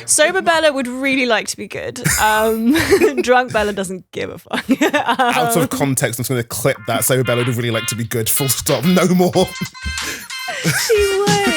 Sober Bella would really like to be good. Drunk Bella doesn't give a fuck. Out of context, I'm just going to clip that. Sober Bella would really like to be good. Full stop. No more. She would.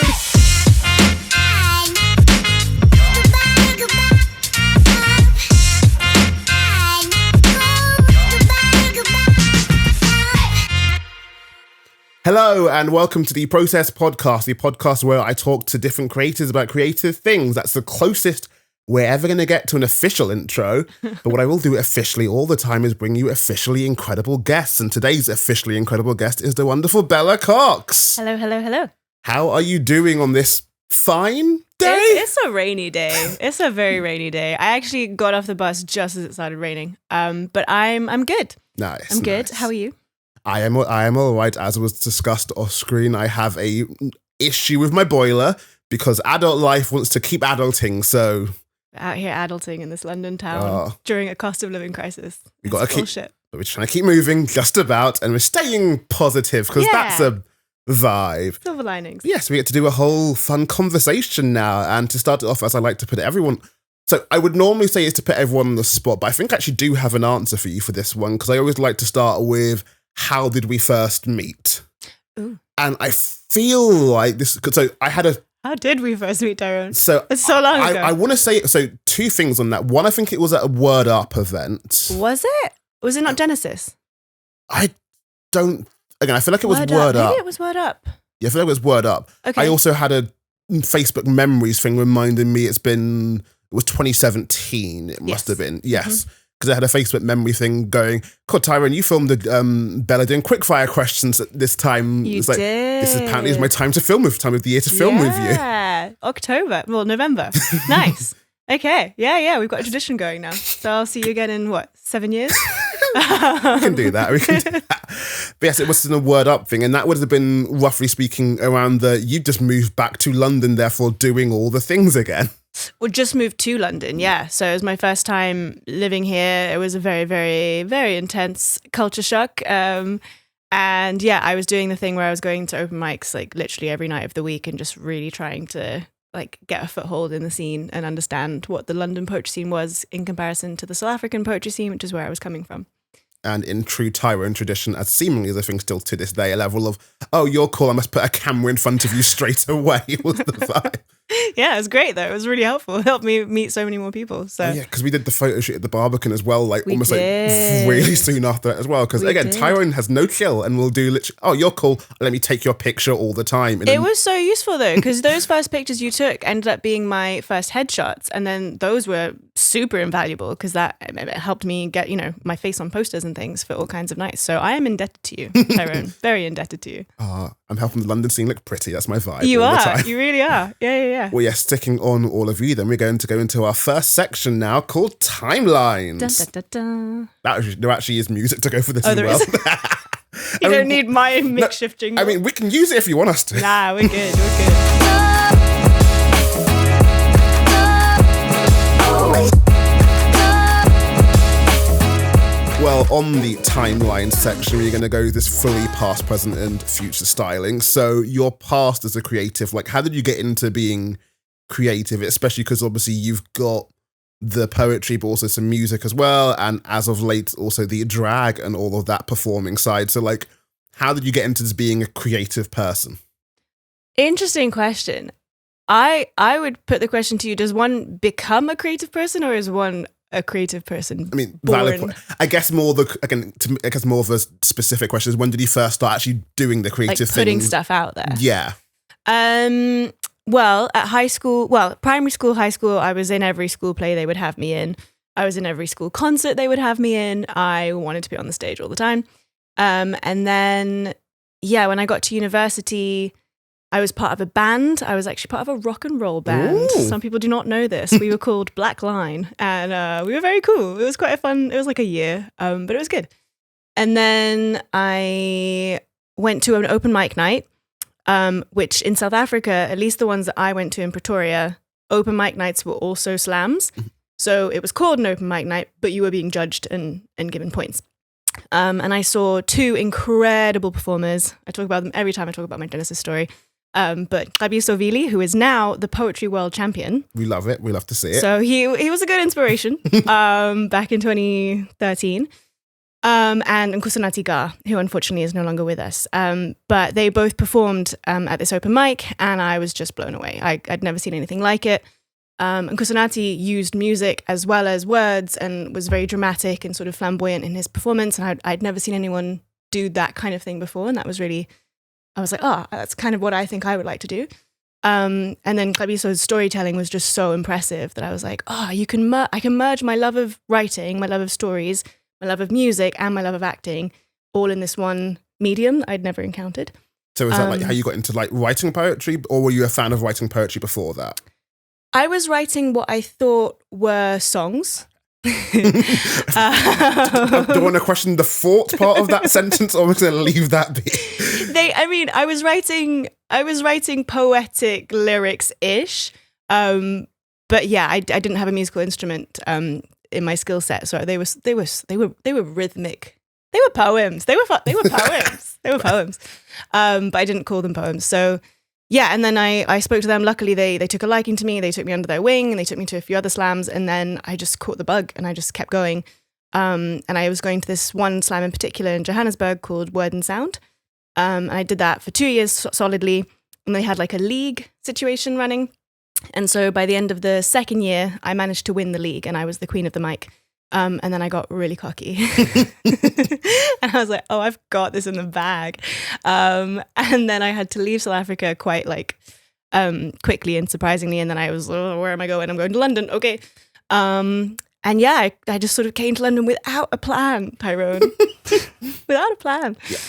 Hello and welcome to the Process Podcast, the podcast where I talk to different creators about creative things. That's the closest we're ever going to get to an official intro. But what I will do officially all the time is bring you officially incredible guests. And today's officially incredible guest is the wonderful Bella Cox. Hello, hello, hello. How are you doing on this fine day? It's a rainy day. It's a very rainy day. I actually got off the bus just as it started raining. But I'm good. Nice. I'm good. Nice. How are you? I am all right. As was discussed off screen, I have a issue with my boiler because adult life wants to keep adulting. So out here adulting in this London town during a cost of living crisis. We got to keep. Bullshit. We're trying to keep moving just about, and we're staying positive because that's a vibe. Silver linings. Yes, we get to do a whole fun conversation now, and to start it off, as I like to put everyone. So I would normally say is to put everyone on the spot, but I think I actually do have an answer for you for this one because I always like to start with. How did we first meet? Ooh. And I feel like this. So I had a. How did we first meet, Tyrone? So it's so long ago. I want to say so. Two things on that. One, I think it was at a Word Up event. Was it? Was it not Genesis? I don't. Again, I feel like it was Word Up. Maybe it was Word Up. Yeah, I feel like it was Word Up. Okay. I also had a Facebook memories thing reminding me it was 2017. It must have been. Yes. Mm-hmm. Because I had a Facebook memory thing going, God, Tyrone, you filmed Bella doing quickfire questions at this time. You it's like, did. This is apparently my time of the year to film with you. Yeah, November. Nice. Okay, yeah, we've got a tradition going now. So I'll see you again in, 7 years? We can do that. But yes, it was a Word Up thing, and that would have been, roughly speaking, around you just moved back to London, therefore doing all the things again. Well, just moved to London, yeah. So it was my first time living here. It was a very, very, very intense culture shock. And yeah, I was doing the thing where I was going to open mics like literally every night of the week and just really trying to like get a foothold in the scene and understand what the London poetry scene was in comparison to the South African poetry scene, which is where I was coming from. And in true Tyrone tradition, as seemingly as I think still to this day, a level of, oh, you're cool, I must put a camera in front of you straight away was the vibe. Yeah, it was great though. It was really helpful. It helped me meet so many more people. So yeah, because we did the photo shoot at the Barbican as well, like almost like really soon after that as well. Because again, Tyrone has no chill and will do literally, oh, you're cool, let me take your picture all the time. And it was so useful though, because those first pictures you took ended up being my first headshots, and then those were super invaluable because that helped me get my face on posters and things for all kinds of nights. So I am indebted to you, Tyrone. Very indebted to you. I'm helping the London scene look pretty. That's my vibe. You all are. The time. You really are. Yeah. Well, yeah, sticking on all of you, then we're going to go into our first section now called Timelines. Dun, dun, dun, dun. There actually is music to go for this as well. You don't need my mix shifting. I mean, we can use it if you want us to. Nah, we're good. We're good. Well, on the timeline section, we're going to go this fully past, present, and future styling. So your past as a creative, like how did you get into being creative, especially because obviously you've got the poetry, but also some music as well. And as of late, also the drag and all of that performing side. So like, how did you get into this being a creative person? Interesting question. I would put the question to you, does one become a creative person or is one a creative person? I mean, born? valid point. I guess more of a specific question is when did you first start actually doing the creative like putting things? Stuff out there? Yeah. Well, at primary school, high school, I was in every school play they would have me in. I was in every school concert they would have me in. I wanted to be on the stage all the time. And then, when I got to university, I was part of a band. I was actually part of a rock and roll band. Ooh. Some people do not know this. We were called Black Line, and we were very cool. It was quite fun. It was like a year, but it was good. And then I went to an open mic night, which in South Africa, at least the ones that I went to in Pretoria, open mic nights were also slams. So it was called an open mic night, but you were being judged and given points. And I saw two incredible performers. I talk about them every time I talk about my Genesis story. But Rabi Sovili, who is now the Poetry World Champion. We love it. We love to see it. So he was a good inspiration back in 2013. And Nkusanati Gar, who unfortunately is no longer with us. But they both performed at this open mic, and I was just blown away. I'd never seen anything like it. Nkusanati used music as well as words and was very dramatic and sort of flamboyant in his performance. And I'd never seen anyone do that kind of thing before. And that was really, I was like, oh, that's kind of what I think I would like to do. And then Klabiso's storytelling was just so impressive that I was like, oh, I can merge my love of writing, my love of stories, my love of music, and my love of acting all in this one medium I'd never encountered. So is that like how you got into like writing poetry, or were you a fan of writing poetry before that? I was writing what I thought were songs. Do you want to question the thought part of that sentence, or am I going to leave that be? I was writing poetic lyrics-ish, but yeah, I didn't have a musical instrument in my skill set, so they were rhythmic. They were poems. They were poems. They were poems. But I didn't call them poems. So yeah, and then I spoke to them. Luckily, they took a liking to me. They took me under their wing, and they took me to a few other slams. And then I just caught the bug, and I just kept going. And I was going to this one slam in particular in Johannesburg called Word and Sound. And I did that for 2 years solidly. And they had like a league situation running. And so by the end of the second year, I managed to win the league, and I was the queen of the mic. And then I got really cocky. And I was like, oh, I've got this in the bag. And then I had to leave South Africa quite like quickly and surprisingly. And then I was, oh, where am I going? I'm going to London. Okay. And yeah, I just sort of came to London without a plan, Tyrone. Without a plan. Yeah.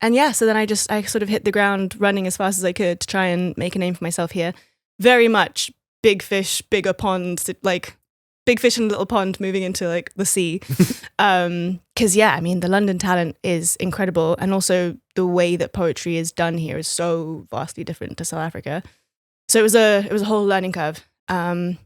And yeah, so then I sort of hit the ground running as fast as I could to try and make a name for myself here. Very much big fish, bigger pond, like big fish in a little pond moving into like the sea. Because yeah, I mean, the London talent is incredible. And also the way that poetry is done here is so vastly different to South Africa. So it was a whole learning curve. And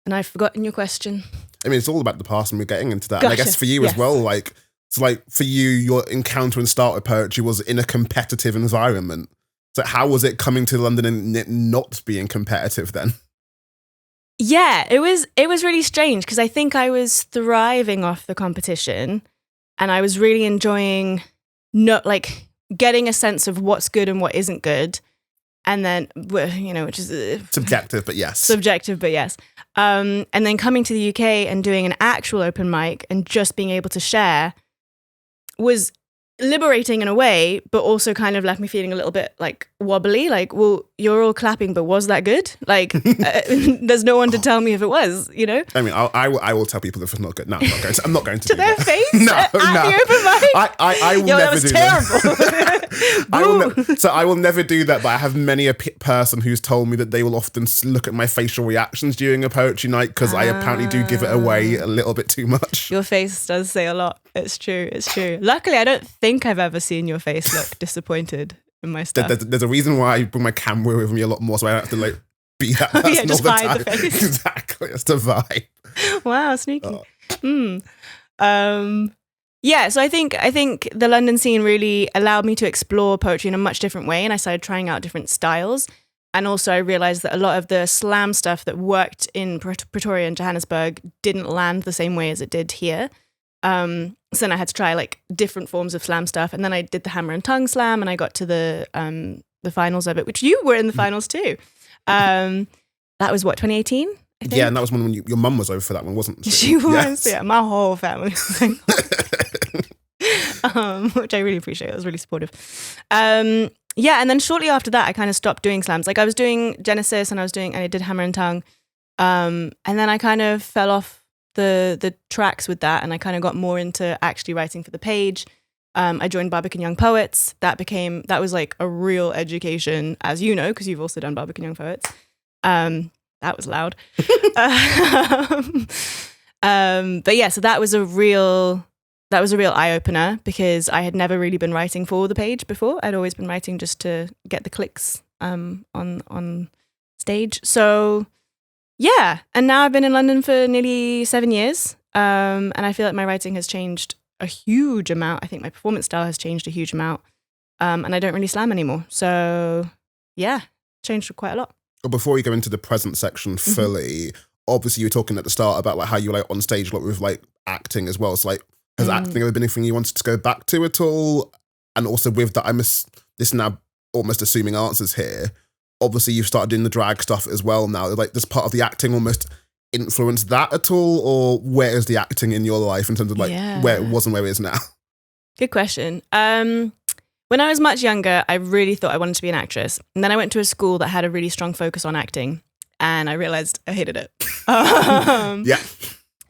I've forgotten your question. I mean, it's all about the past, and we're getting into that. Gotcha. And I guess for you as well, like, it's like for you, your encounter and start with poetry was in a competitive environment. So how was it coming to London and it not being competitive then? Yeah, it was really strange because I think I was thriving off the competition, and I was really enjoying like getting a sense of what's good and what isn't good. And then, which is subjective, but yes. Subjective, but yes. And then coming to the UK and doing an actual open mic and just being able to share was liberating in a way, but also kind of left me feeling a little bit like wobbly. Like, well, you're all clapping, but was that good? Like, there's no one to tell me if it was, you know? I mean, I will tell people if it's not good. No, I'm not going to. To their that. face? No, at no. the open mic? I will never do that. Terrible. I will never do that, but I have many a person who's told me that they will often look at my facial reactions during a poetry night because I apparently do give it away a little bit too much. Your face does say a lot. It's true. Luckily, I don't think I've ever seen your face look disappointed in my stuff. There's a reason why I bring my camera with me a lot more, so I don't have to like be that person just all the hide time. The face. Exactly, it's the vibe. Wow, sneaky. Yeah, so I think the London scene really allowed me to explore poetry in a much different way, and I started trying out different styles. And also I realized that a lot of the slam stuff that worked in Pretoria and Johannesburg didn't land the same way as it did here. So then I had to try like different forms of slam stuff, and then I did the hammer and tongue slam, and I got to the finals of it, which you were in the finals too. That was what, 2018? I think? Yeah, and that was when your mum was over for that one, wasn't she? She was, yes. Yeah. My whole family was like, which I really appreciate. It was really supportive. Yeah, and then shortly after that, I kind of stopped doing slams. Like I was doing Genesis, and I did hammer and tongue, and then I kind of fell off the tracks with that, and I kind of got more into actually writing for the page. I joined Barbican Young Poets. That was like a real education, as you know, because you've also done Barbican Young Poets. That was loud. But yeah, so that was a real eye opener because I had never really been writing for the page before. I'd always been writing just to get the clicks on stage. So yeah, and now I've been in London for nearly 7 years, and I feel like my writing has changed a huge amount. I think my performance style has changed a huge amount, and I don't really slam anymore. So yeah, changed quite a lot. But before we go into the present section fully, obviously you were talking at the start about like how you were like on stage a lot with like acting as well. So like, has acting ever been anything you wanted to go back to at all? And also with that, this now almost assuming answers here. Obviously you've started doing the drag stuff as well now. Like, does part of the acting almost influence that at all? Or where is the acting in your life in terms of like where it was and where it is now? Good question. When I was much younger, I really thought I wanted to be an actress. And then I went to a school that had a really strong focus on acting. And I realized I hated it. Yeah.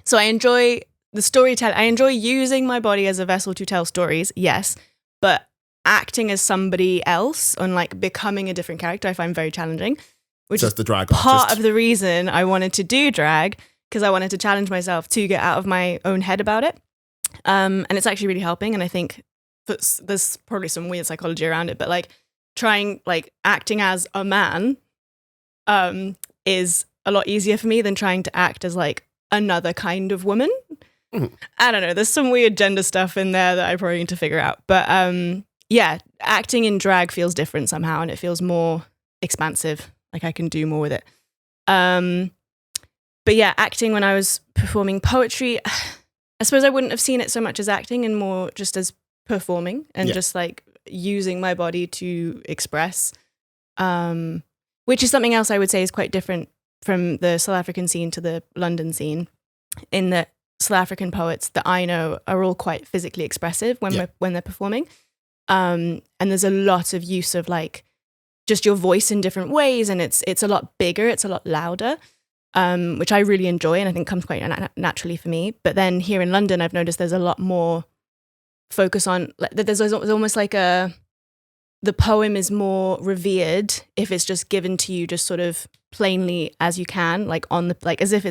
So I enjoy the storytelling. I enjoy using my body as a vessel to tell stories, yes. But acting as somebody else and like becoming a different character, I find very challenging. Which is the drag part artist. of the reason I wanted to do drag, because I wanted to challenge myself to get out of my own head about it. And it's actually really helping. And I think there's probably some weird psychology around it, but like trying like acting as a man is a lot easier for me than trying to act as like another kind of woman. I don't know. There's some weird gender stuff in there that I probably need to figure out. But yeah, acting in drag feels different somehow, and it feels more expansive. Like I can do more with it. But yeah, acting when I was performing poetry, I suppose I wouldn't have seen it so much as acting and more just as performing and just like using my body to express, which is something else I would say is quite different from the South African scene to the London scene, in that South African poets that I know are all quite physically expressive when they're performing. And there's a lot of use of like just your voice in different ways, and it's a lot bigger, it's a lot louder, which I really enjoy and I think comes quite naturally for me. But then here in London, I've noticed there's a lot more focus on, there's almost like the poem is more revered if it's just given to you just sort of plainly as you can, like on the, like as if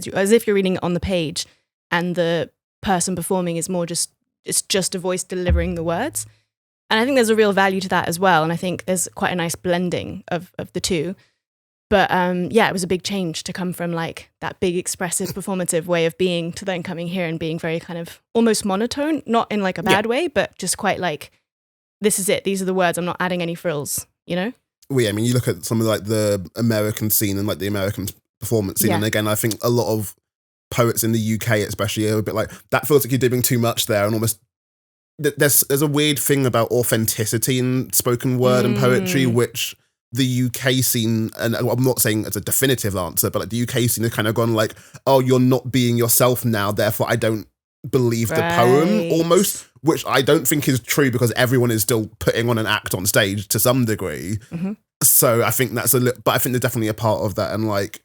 you're reading it on the page, and the person performing is more it's just a voice delivering the words. And I think there's a real value to that as well. And I think there's quite a nice blending of the two. But yeah, it was a big change to come from like that big expressive performative way of being to then coming here and being very kind of almost monotone, not in like a bad way, but just quite like, this is it. These are the words. I'm not adding any frills, you know? Well, yeah, I mean, you look at some of like the American scene and like the American performance scene. And again, I think a lot of poets in the UK especially are a bit like, that feels like you're doing too much there, and almost there's a weird thing about authenticity in spoken word and poetry, which the UK scene, and I'm not saying it's a definitive answer, but like the UK scene has kind of gone like, oh, you're not being yourself now, therefore I don't believe the poem almost, which I don't think is true, because everyone is still putting on an act on stage to some degree. So I think that's but I think there's definitely a part of that. And like,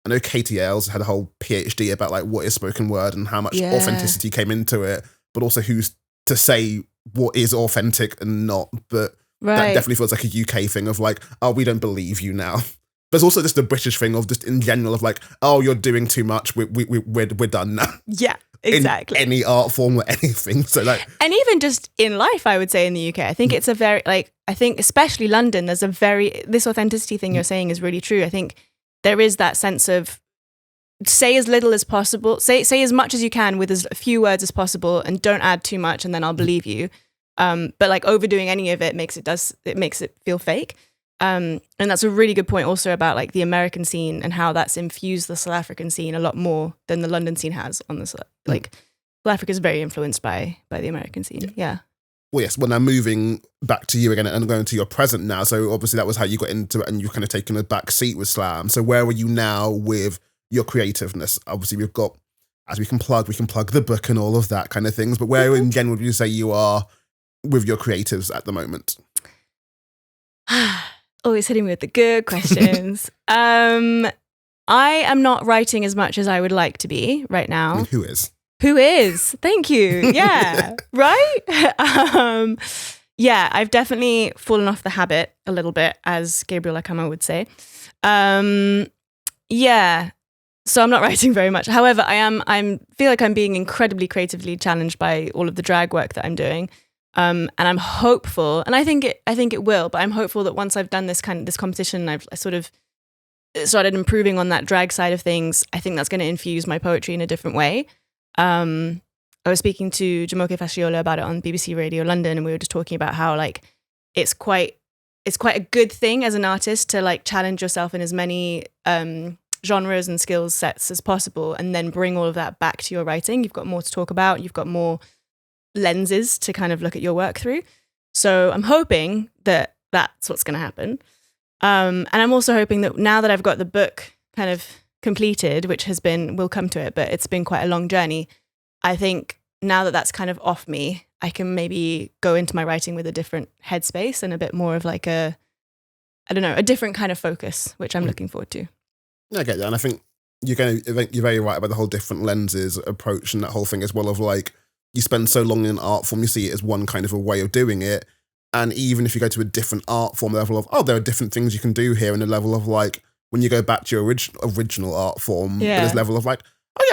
I know Katie Ailes had a whole PhD about like what is spoken word and how much authenticity came into it, but also who's to say what is authentic and not. But that definitely feels like a UK thing of like, oh, we don't believe you now. But it's also just a British thing of just in general of like, oh, you're doing too much. We're done now. Yeah, exactly. In any art form or anything. So like, and even just in life, I would say in the UK, I think it's a very like, I think especially London, there's this authenticity thing you're saying is really true. I think there is that sense of say as little as possible, say as much as you can with as few words as possible, and don't add too much, and then I'll believe you. But like overdoing any of it makes it feel fake. And that's a really good point also about like the American scene and how that's infused the South African scene a lot more than the London scene has on this. Like South Africa is very influenced by the American scene. Yeah. Well, yes. Well, now moving back to you again and going to your present now. So obviously that was how you got into it, and you've kind of taken a back seat with slam. So where are you now with your creativeness? Obviously we've got, as we can plug the book and all of that kind of things, but where in general would you say you are with your creatives at the moment? Always hitting me with the good questions. I am not writing as much as I would like to be right now. I mean, who is? Who is? Thank you. Yeah. Right? Yeah, I've definitely fallen off the habit a little bit, as Gabriel Akama would say. Yeah. So I'm not writing very much. However, I feel like I'm being incredibly creatively challenged by all of the drag work that I'm doing. And I'm hopeful, and I think it will, but I'm hopeful that once I've done this competition, I sort of started improving on that drag side of things, I think that's going to infuse my poetry in a different way. I was speaking to Jamoke Fasciola about it on BBC Radio London, and we were just talking about how like it's quite it's quite a good thing as an artist to like challenge yourself in as many genres and skill sets as possible, and then bring all of that back to your writing. You've got more to talk about. You've got more lenses to kind of look at your work through. So I'm hoping that that's what's going to happen. And I'm also hoping that now that I've got the book kind of completed, which has been, we'll come to it, but it's been quite a long journey. I think now that that's kind of off me, I can maybe go into my writing with a different headspace and a bit more of like a different kind of focus, which I'm looking forward to. I get that. And I think you're very right about the whole different lenses approach and that whole thing as well of like, you spend so long in an art form, you see it as one kind of a way of doing it. And even if you go to a different art form, level of, there are different things you can do here, and a level of like, when you go back to your original art form, there's a level of like,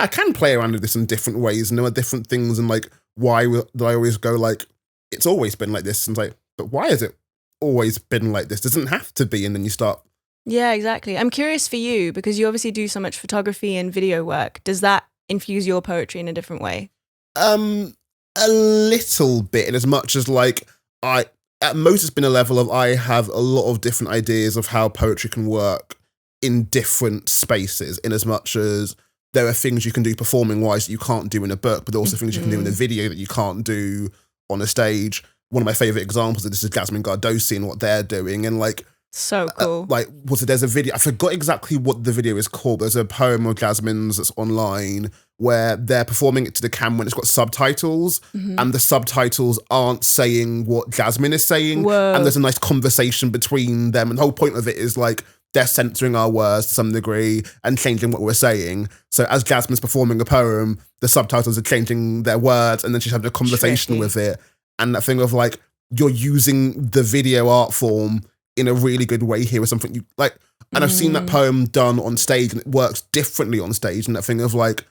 I can play around with this in different ways, and there are different things, and like, why do I always go like, it's always been like this, and it's like, but why has it always been like this? Doesn't have to be, and then you start. Yeah, exactly. I'm curious for you, because you obviously do so much photography and video work. Does that infuse your poetry in a different way? A little bit, in as much as like, at most it's been a level of I have a lot of different ideas of how poetry can work in different spaces, in as much as there are things you can do performing wise that you can't do in a book, but there are also things you can do in a video that you can't do on a stage. One of my favorite examples of this is Jasmine Gardosi and what they're doing. And like, so cool. There's a video, I forgot exactly what the video is called. There's a poem of Jasmine's that's online where they're performing it to the camera and it's got subtitles, and the subtitles aren't saying what Jasmine is saying. Whoa. And there's a nice conversation between them. And the whole point of it is like, they're censoring our words to some degree and changing what we're saying. So as Jasmine's performing a poem, the subtitles are changing their words, and then she's having a conversation with it. And that thing of like, you're using the video art form in a really good way here with something you like. And I've seen that poem done on stage, and it works differently on stage. And that thing of like,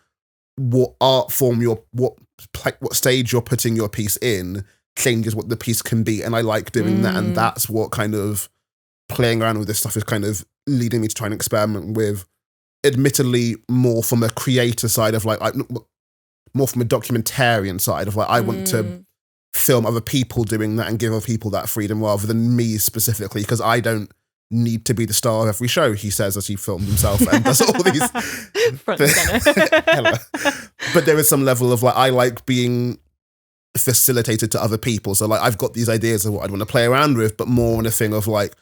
what art form what stage you're putting your piece in changes what the piece can be. And I like doing that. And that's what kind of playing around with this stuff is kind of leading me to try and experiment with, admittedly more from a creator side of like, more from a documentarian side of like, I want to film other people doing that and give other people that freedom rather than me specifically, because I don't need to be the star of every show, he says as he filmed himself and does all these front and center. But there is some level of like, I like being facilitated to other people. So like, I've got these ideas of what I'd want to play around with, but more on a thing of like,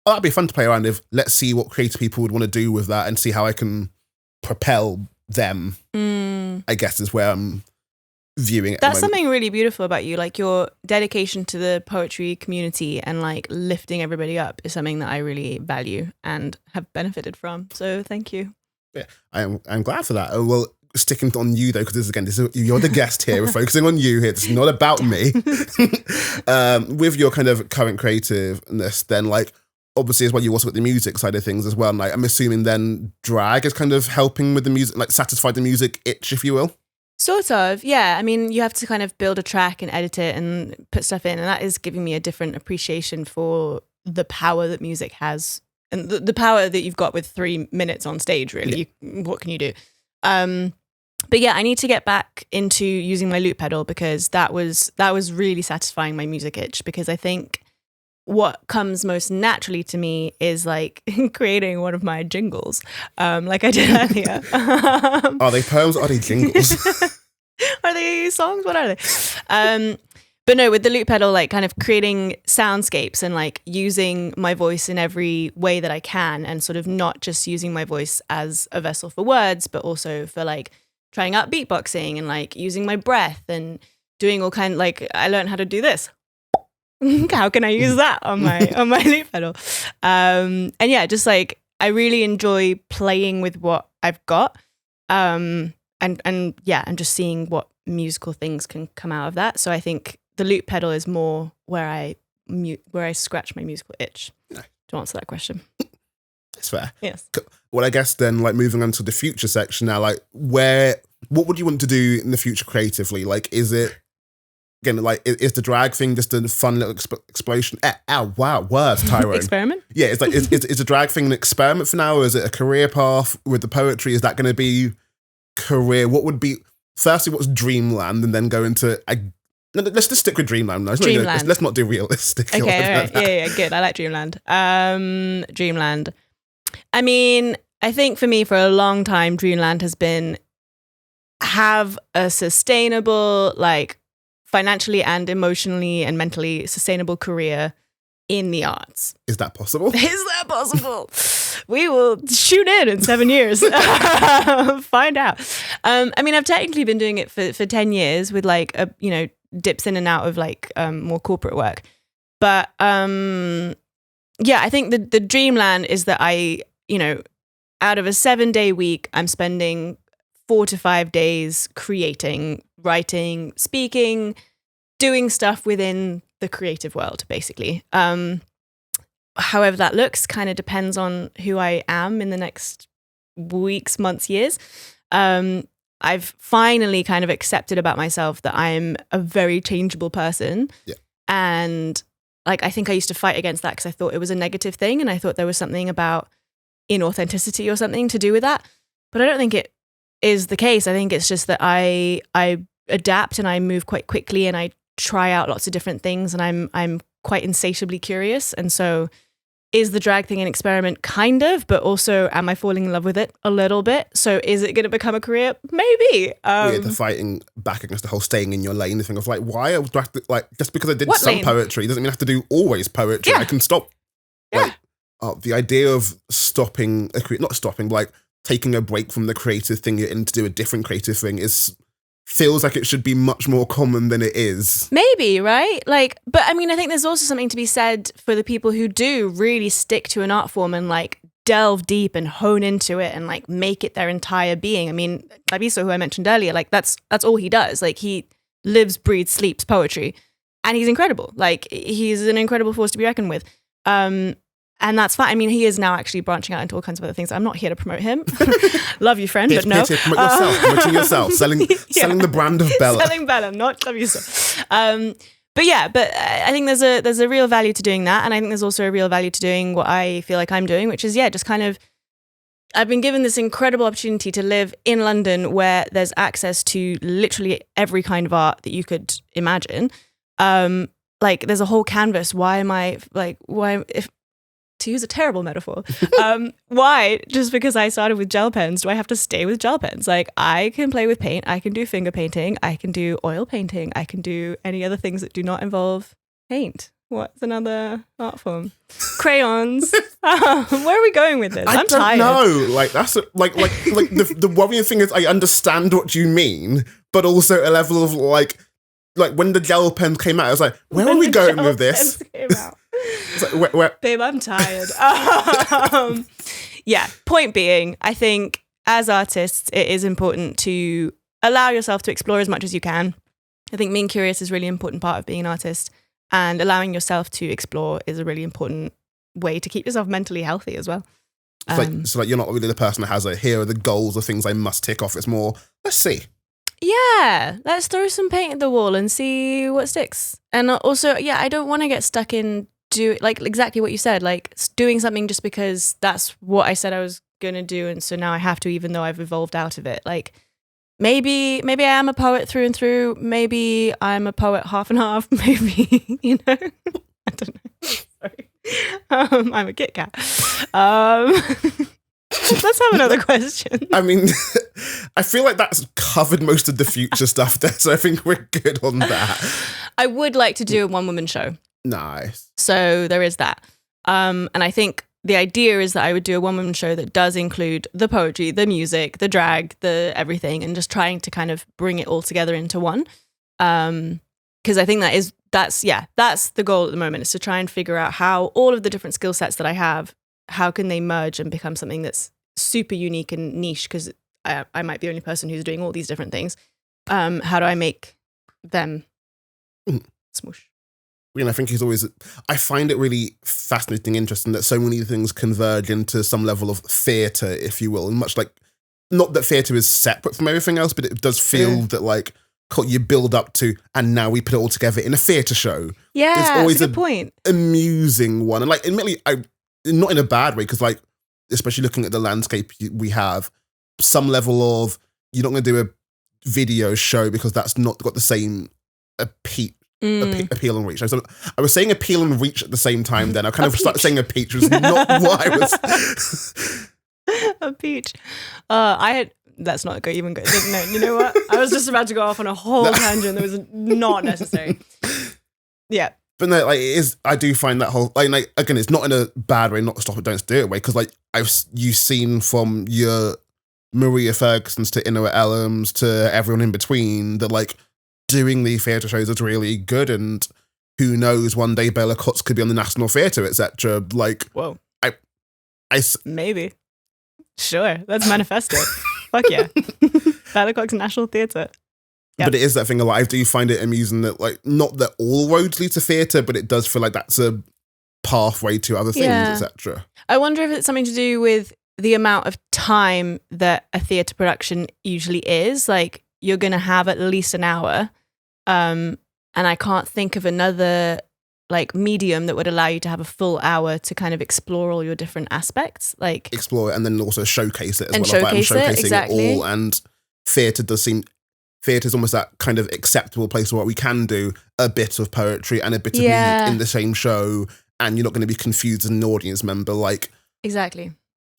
that'd be fun to play around with. Let's see what creative people would want to do with that and see how I can propel them, I guess is where I'm viewing it. That's something really beautiful about you. Like, your dedication to the poetry community and like lifting everybody up is something that I really value and have benefited from. So thank you. Yeah, I'm glad for that. Well, sticking on you though, because you're the guest here. We're focusing on you here. It's not about me. With your kind of current creativeness, then like, obviously as well, you also got the music side of things as well. And like, I'm assuming then drag is kind of helping with the music, like satisfy the music itch, if you will. Sort of, yeah. I mean, you have to kind of build a track and edit it and put stuff in, and that is giving me a different appreciation for the power that music has, and the power that you've got with 3 minutes on stage, really. Yeah. What can you do? But yeah, I need to get back into using my loop pedal, because that was really satisfying my music itch, because I think what comes most naturally to me is like creating one of my jingles, like I did earlier. Are they poems? Are they jingles? Are they songs? What are they? But no, with the loop pedal, like kind of creating soundscapes and like using my voice in every way that I can, and sort of not just using my voice as a vessel for words, but also for like trying out beatboxing and like using my breath and doing all kind, like I learned how to do this. How can I use that on my loop pedal? And yeah, just like I really enjoy playing with what I've got, and yeah, and just seeing what musical things can come out of that. So I think the loop pedal is more where I scratch my musical itch. No. To answer that question, it's fair. Yes. Well, I guess then, like moving on to the future section now, like what would you want to do in the future creatively? Like, is it? Again, like, is the drag thing just a fun little explosion? Wow, words, Tyrone. Experiment? Yeah, it's like, is the drag thing an experiment for now, or is it a career path with the poetry? Is that going to be career? What would be, firstly, what's dreamland, and then go into No, let's just stick with Dreamland. No, Dreamland. Let's not do realistic. Okay, all right. Yeah, good. I like Dreamland. Dreamland. I mean, I think for me, for a long time, Dreamland has been have a sustainable, like financially and emotionally and mentally sustainable career in the arts. Is that possible? Is that possible? We will shoot in 7 years. Find out. I mean, I've technically been doing it for 10 years with like, dips in and out of like more corporate work. But yeah, I think the Dreamland is that I, out of a 7-day week, I'm spending 4 to 5 days creating, writing, speaking, doing stuff within the creative world, basically. However that looks kind of depends on who I am in the next weeks, months, years. I've finally kind of accepted about myself that I'm a very changeable person. Yeah. And like, I think I used to fight against that because I thought it was a negative thing. And I thought there was something about inauthenticity or something to do with that. But I don't think it is the case. I think it's just that I adapt and I move quite quickly and I try out lots of different things and I'm quite insatiably curious. And so is the drag thing an experiment? Kind of, but also am I falling in love with it a little bit? So is it going to become a career? Maybe. The fighting back against the whole staying in your lane, the thing of like, why do I have to, like, just because I did some lane? Poetry doesn't mean I have to do always poetry. Yeah. I can stop. Yeah. Like, the idea of stopping, not stopping, like taking a break from the creative thing you're in to do a different creative thing feels like it should be much more common than it is. Maybe, right? Like, but I mean, I think there's also something to be said for the people who do really stick to an art form and like delve deep and hone into it and like make it their entire being. I mean, Claviso, who I mentioned earlier, like that's all he does. Like he lives, breathes, sleeps poetry, and he's incredible. Like he's an incredible force to be reckoned with. And that's fine. I mean, he is now actually branching out into all kinds of other things. I'm not here to promote him. Love you, friend, but no. Promoting yourself, selling the brand of Bella. Selling Bella, not Claviso. But yeah, I think there's a real value to doing that. And I think there's also a real value to doing what I feel like I'm doing, which is, just kind of, I've been given this incredible opportunity to live in London where there's access to literally every kind of art that you could imagine. Like there's a whole canvas. To use a terrible metaphor, why, just because I started with gel pens, do I have to stay with gel pens? Like, I can play with paint, I can do finger painting, I can do oil painting, I can do any other things that do not involve paint. What's another art form? Crayons. Where are we going with this? I'm tired. I don't know. Like, that's the worrying thing is I understand what you mean, but also a level of like when the gel pens came out, I was like, where are we going with this? Like, where? Babe, I'm tired. Point being, I think as artists, it is important to allow yourself to explore as much as you can. I think being curious is a really important part of being an artist, and allowing yourself to explore is a really important way to keep yourself mentally healthy as well. So you're not really the person that has here are the goals or things I must tick off. It's more, let's see. Yeah, let's throw some paint at the wall and see what sticks. And also, I don't want to get stuck in like exactly what you said, like doing something just because that's what I said I was gonna do, and so now I have to, even though I've evolved out of it. Like maybe I am a poet through and through. Maybe I'm a poet half and half. Maybe I don't know. Sorry, I'm a Kit Kat. Let's have another question. I mean, I feel like that's covered most of the future stuff there, so I think we're good on that. I would like to do a one-woman show. Nice. So there is that. And I think the idea is that I would do a one-woman show that does include the poetry, the music, the drag, the everything, and just trying to kind of bring it all together into one. Because I think that's the goal at the moment, is to try and figure out how all of the different skill sets that I have, how can they merge and become something that's super unique and niche, because I might be the only person who's doing all these different things. How do I make them smoosh? I think I find it really fascinating, interesting that so many things converge into some level of theatre, if you will. And much like, not that theatre is separate from everything else, but it does feel that like you build up to, and now we put it all together in a theatre show. Yeah, it's always that's a good point. Amusing one. And like, admittedly, not in a bad way, because like, especially looking at the landscape we have, some level of, you're not going to do a video show because that's not got the same appeal and reach. I was saying appeal and reach at the same time. Then I kind of started saying a peach, which was not what I was. A peach. Let's not go even go. No, you know what? I was just about to go off on a whole tangent that was not necessary. Yeah. But no, like it is. I do find that whole like again, it's not in a bad way, not to stop it, don't do it way, because like you've seen from your Maria Fergusons to Inoa Ellams to everyone in between that like doing the theatre shows is really good, and who knows, one day Bella Cox could be on the National Theatre, etc. Like, whoa, I maybe, sure, let's manifest it. Fuck yeah, Bella Cox National Theatre. Yep. But it is that thing. Like, I do find it amusing that like not that all roads lead to theatre, but it does feel like that's a pathway to other things, etc. I wonder if it's something to do with the amount of time that a theatre production usually is. Like, you're going to have at least an hour. And I can't think of another like medium that would allow you to have a full hour to kind of explore all your different aspects. Like explore it and then also showcase it as and well. Showcase like, I'm showcasing it, exactly. it all, and theatre's almost that kind of acceptable place where we can do a bit of poetry and a bit of music in the same show, and you're not going to be confused as an audience member. Like, exactly.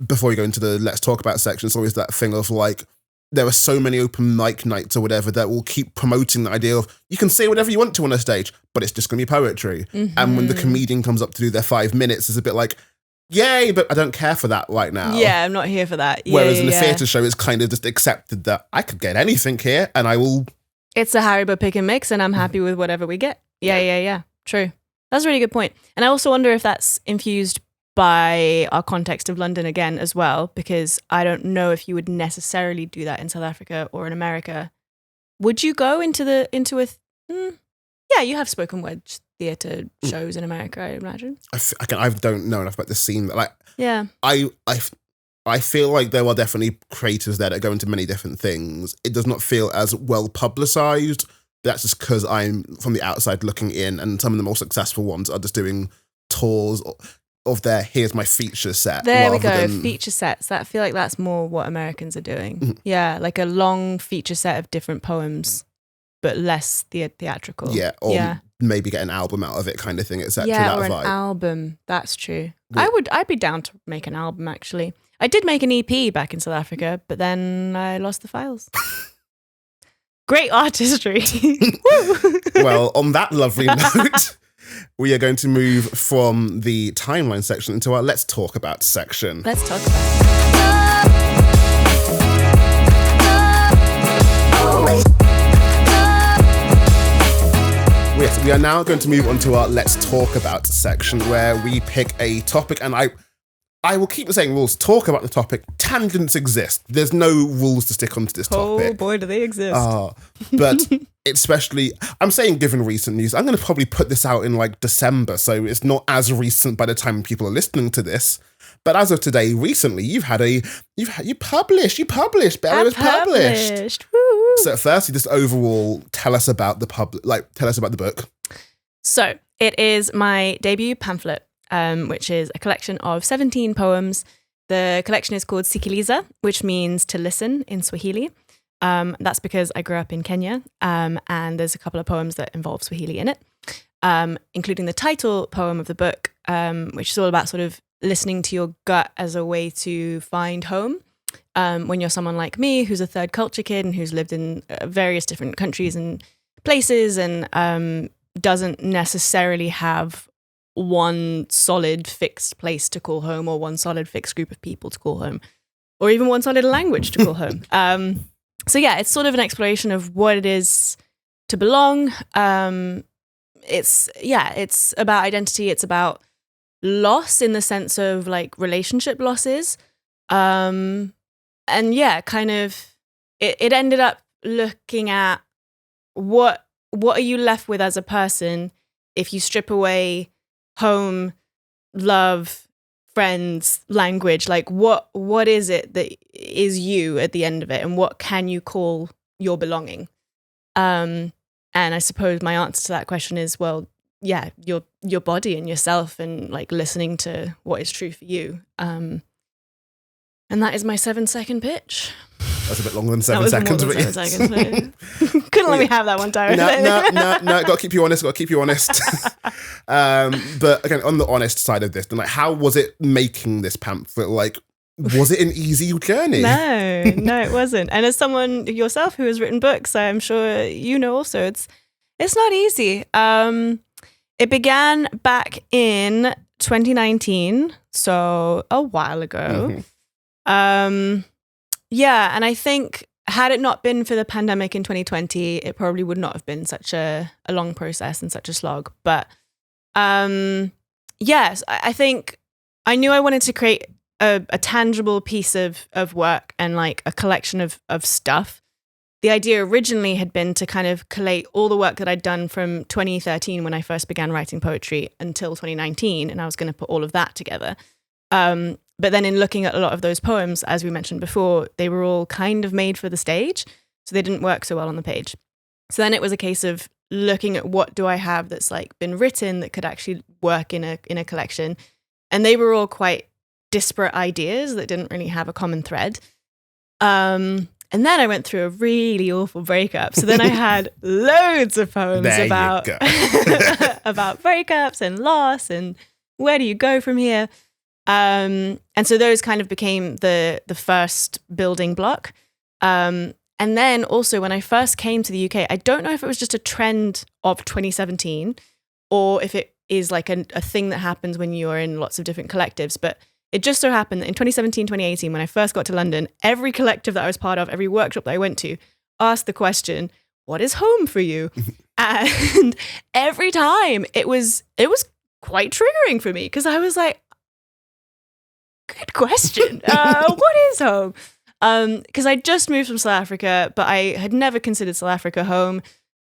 Before you go into the Let's Talk About section, it's always that thing of like, there are so many open mic nights or whatever that will keep promoting the idea of you can say whatever you want to on a stage, but it's just going to be poetry. Mm-hmm. And when the comedian comes up to do their 5 minutes, it's a bit like, yay, but I don't care for that right now. Yeah, I'm not here for that. Whereas in a theatre show, it's kind of just accepted that I could get anything here and I will... It's a Haribo pick and mix and I'm happy with whatever we get. Yeah. True. That's a really good point. And I also wonder if that's infused by our context of London again as well, because I don't know if you would necessarily do that in South Africa or in America. Would you go into yeah, you have spoken word theatre shows in America, I imagine. I don't know enough about the scene, but like, yeah, I feel like there are definitely creators there that go into many different things. It does not feel as well publicized. That's just because I'm from the outside looking in, and some of the more successful ones are just doing tours of their here's my feature set. There we go, feature sets. I feel like that's more what Americans are doing. Mm-hmm. Yeah, like a long feature set of different poems, but less theatrical. Yeah, or maybe get an album out of it, kind of thing, etc. Yeah, or an album. That's true. Yeah. I'd be down to make an album, actually. I did make an EP back in South Africa, but then I lost the files. Great artistry. Well, on that lovely note, we are going to move from the timeline section into our Let's Talk About section. Let's talk about it. Yes, we are now going to move on to our Let's Talk About section, where we pick a topic, and I will keep saying rules. Talk about the topic. Tangents exist. There's no rules to stick onto this topic. Oh boy, do they exist. But especially, I'm saying given recent news, I'm going to probably put this out in like December, so it's not as recent by the time people are listening to this. But as of today, recently, you published. Bella was published. Woo. So firstly, just overall, tell us about the book. So it is my debut pamphlet, which is a collection of 17 poems. The collection is called Sikiliza, which means to listen in Swahili. That's because I grew up in Kenya, and there's a couple of poems that involve Swahili in it, including the title poem of the book, which is all about sort of listening to your gut as a way to find home. When you're someone like me, who's a third culture kid and who's lived in various different countries and places and doesn't necessarily have one solid fixed place to call home, or one solid fixed group of people to call home, or even one solid language to call home. So yeah, it's sort of an exploration of what it is to belong. It's about identity. It's about loss in the sense of like relationship losses. And yeah, kind of it ended up looking at what are you left with as a person if you strip away home, love, friends, language. Like what is it that is you at the end of it, and what can you call your belonging? And I suppose my answer to that question is, well, yeah, your body and yourself, and like listening to what is true for you. And that is my 7-second pitch. That's a bit longer than That was 7 seconds. more than 7 seconds. Couldn't let me have that one, Tyra. No. Got to keep you honest. But again, on the honest side of this, then like, how was it making this pamphlet? Like, was it an easy journey? No, it wasn't. And as someone yourself who has written books, I'm sure you know also, it's not easy. It began back in 2019, so a while ago. Mm-hmm. Yeah, and I think had it not been for the pandemic in 2020, it probably would not have been such a long process and such a slog. But yes, I think I knew I wanted to create a tangible piece of work and like a collection of stuff. The idea originally had been to kind of collate all the work that I'd done from 2013 when I first began writing poetry until 2019, and I was going to put all of that together. But then in looking at a lot of those poems, as we mentioned before, they were all kind of made for the stage, so they didn't work so well on the page. So then it was a case of looking at what do I have that's like been written that could actually work in a collection. And they were all quite disparate ideas that didn't really have a common thread. And then I went through a really awful breakup. So then I had loads of poems about breakups and loss and where do you go from here? And so those kind of became the first building block. And then also when I first came to the UK, I don't know if it was just a trend of 2017 or if it is like a thing that happens when you're in lots of different collectives, but it just so happened that in 2017, 2018, when I first got to London, every collective that I was part of, every workshop that I went to, asked the question, what is home for you? And every time it was quite triggering for me because I was like, good question. What is home? Because I just moved from South Africa, but I had never considered South Africa home.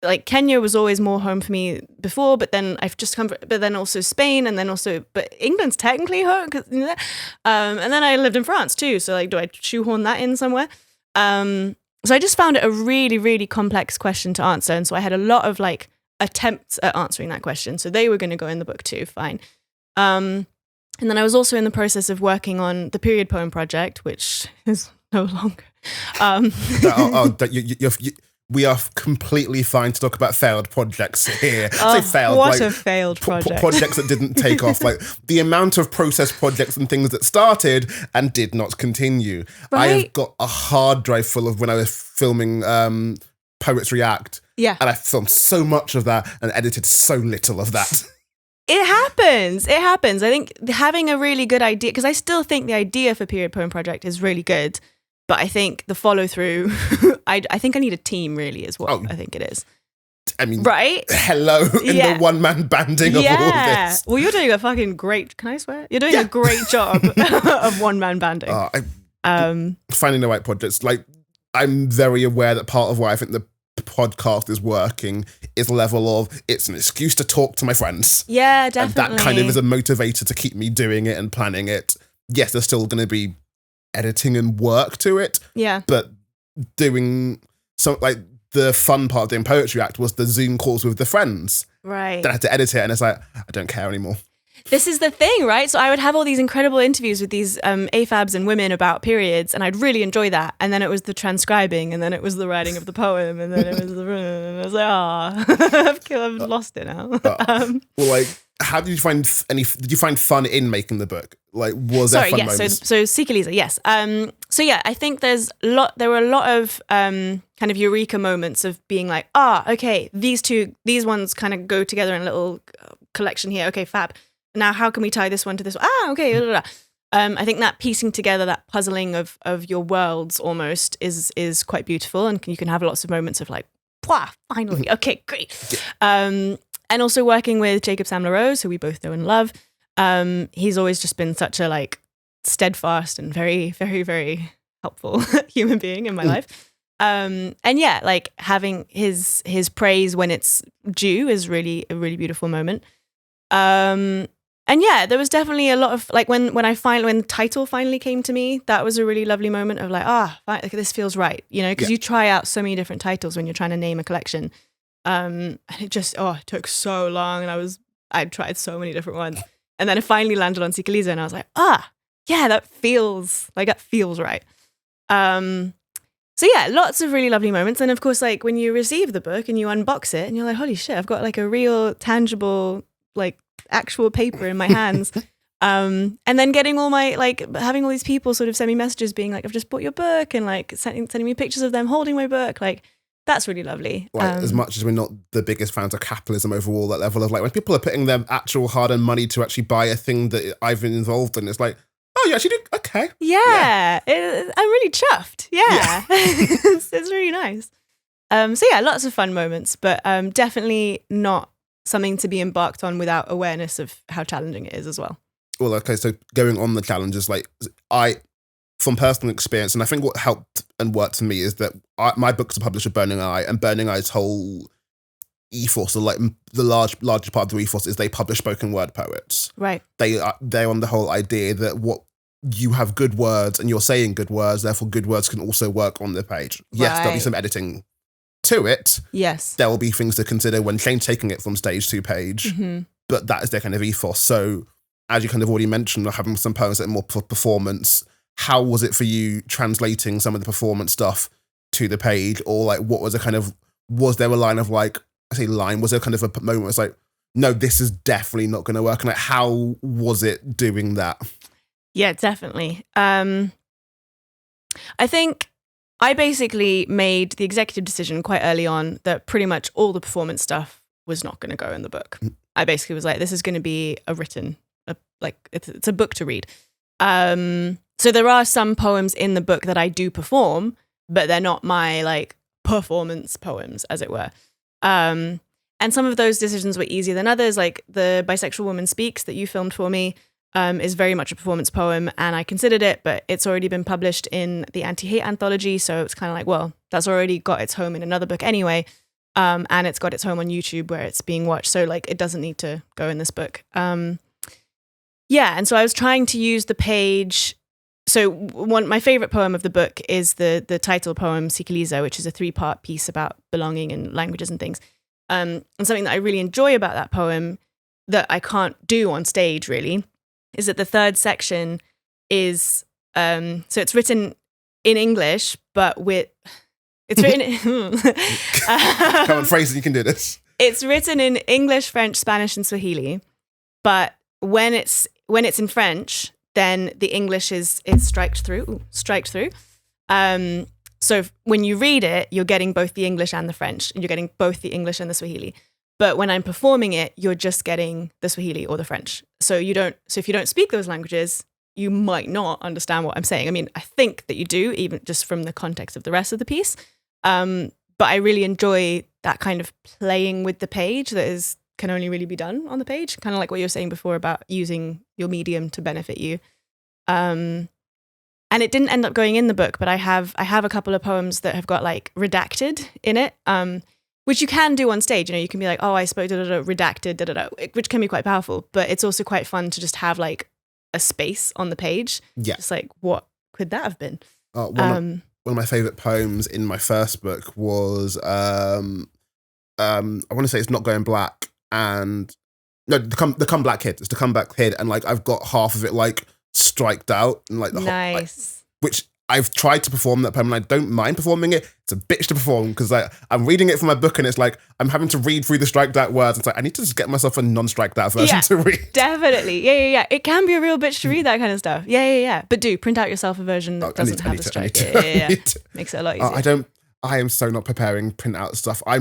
Like Kenya was always more home for me before, but then I've just come, but then also Spain, and then also, but England's technically home. And then I lived in France too. So like, do I shoehorn that in somewhere? So I just found it a really, really complex question to answer. And so I had a lot of like attempts at answering that question. So they were going to go in the book too. Fine. And then I was also in the process of working on the period poem project, which is no longer. We are completely fine to talk about failed projects here. Oh, say failed, what like, a failed project. Projects that didn't take off. Like the amount of process projects and things that started and did not continue. Right? I have got a hard drive full of when I was filming Poets React. Yeah. And I filmed so much of that and edited so little of that. It happens. I think having a really good idea, because I still think the idea for Period Poem Project is really good. But I think the follow through, I think I need a team really is what I think it is. I mean, right? Hello in the one-man banding of all of this. Well, you're doing a fucking great, can I swear? You're doing a great job of one-man banding. Finding the right projects. Like, I'm very aware that part of why I think the podcast is working is a level of, it's an excuse to talk to my friends. Yeah, definitely. And that kind of is a motivator to keep me doing it and planning it. Yes, there's still going to be editing and work to it. Yeah. But doing some, like, the fun part of doing Poetry Act was the Zoom calls with the friends. Right. Then I had to edit it, and it's like, I don't care anymore. This is the thing, right? So I would have all these incredible interviews with these AFABs and women about periods, and I'd really enjoy that. And then it was the transcribing, and then it was the writing of the poem, and then it was and I was like, I've lost it now. Well, like, how did you find did you find fun in making the book? Like, was there fun moments? So Sikiliza, yes. So yeah, I think there were a lot of kind of eureka moments of being like, okay, these ones kind of go together in a little collection here. Okay, fab. Now how can we tie this one to this one? Okay. Blah, blah, blah. I think that piecing together, that puzzling of your worlds almost is quite beautiful, and you can have lots of moments of like, wow, finally, okay, great. And also working with Jacob Sam-LaRose, who we both know and love. He's always just been such a like steadfast and very, very, very helpful human being in my life. And yeah, like having his praise when it's due is really a really beautiful moment. And yeah, there was definitely a lot of like when the title finally came to me, that was a really lovely moment of like, this feels right, you know, because you try out so many different titles when you're trying to name a collection. And it just, it took so long, and I'd tried so many different ones. And then it finally landed on Sikiliza, and I was like, yeah, that feels right. So yeah, lots of really lovely moments. And of course, like when you receive the book and you unbox it and you're like, holy shit, I've got like a real tangible, like actual paper in my hands. And then getting all my, like having all these people sort of send me messages being like, I've just bought your book, and like sending me pictures of them holding my book. Like that's really lovely. Like as much as we're not the biggest fans of capitalism overall, that level of like when people are putting their actual hard-earned money to actually buy a thing that I've been involved in, it's like, oh, you actually did? Okay. Yeah. I'm really chuffed. Yeah. it's really nice. So yeah, lots of fun moments, but definitely not something to be embarked on without awareness of how challenging it is as well. Well, okay, so going on the challenges, like from personal experience, and I think what helped and worked for me is that my books are published with Burning Eye, and Burning Eye's whole ethos, or like the largest part of the ethos, is they publish spoken word poets. Right. They're on the whole idea that what you have good words and you're saying good words, therefore good words can also work on the page. Yes, there'll be some editing to it. Yes. There will be things to consider when taking it from stage to page, but that is their kind of ethos. So as you kind of already mentioned, having some poems that are more performance, how was it for you translating some of the performance stuff to the page? Or like, what was a kind of, was there a line of like, I say line, was there kind of a moment where it's like, no, this is definitely not going to work? And like, how was it doing that? Yeah, definitely. I think I basically made the executive decision quite early on that pretty much all the performance stuff was not going to go in the book. I basically was like, this is going to be it's a book to read. So there are some poems in the book that I do perform, but they're not my like performance poems, as it were. And some of those decisions were easier than others. Like the Bisexual Woman Speaks that you filmed for me is very much a performance poem, and I considered it, but it's already been published in the Anti-Hate Anthology, so it's kind of like, well, that's already got its home in another book anyway, and it's got its home on YouTube where it's being watched, so like it doesn't need to go in this book. Yeah, and so I was trying to use the page. So my favorite poem of the book is the title poem Sikiliza, which is a 3-part piece about belonging and languages and things. And something that I really enjoy about that poem that I can't do on stage really is that the third section is so it's written in English, but it's written. Come on, phrase, you can do this. It's written in English, French, Spanish, and Swahili, but when it's in French, then the English is striked through. So when you read it, you're getting both the English and the French, and you're getting both the English and the Swahili. But when I'm performing it, you're just getting the Swahili or the French. So if you don't speak those languages, you might not understand what I'm saying. I mean, I think that you do, even just from the context of the rest of the piece. But I really enjoy that kind of playing with the page that can only really be done on the page, kind of like what you were saying before about using your medium to benefit you. And it didn't end up going in the book, but I have a couple of poems that have got like redacted in it, which you can do on stage. You know, you can be like, oh, I spoke redacted, which can be quite powerful. But it's also quite fun to just have like a space on the page. Yeah, just like, what could that have been? One of my favorite poems in my first book was I want to say It's Not Going Black, and no, the Come Black Kid. It's the Come Black Kid, and like I've got half of it like striked out, and like the nice. Which I've tried to perform that poem, and I don't mind performing it. It's a bitch to perform because I'm reading it from my book, and it's like I'm having to read through the striked out words. It's like I need to just get myself a non-striked out version to read. Definitely, yeah. It can be a real bitch to read that kind of stuff. Yeah. But do print out yourself a version that doesn't have the strike. Yeah. Makes it a lot easier. I am so not preparing print out stuff. I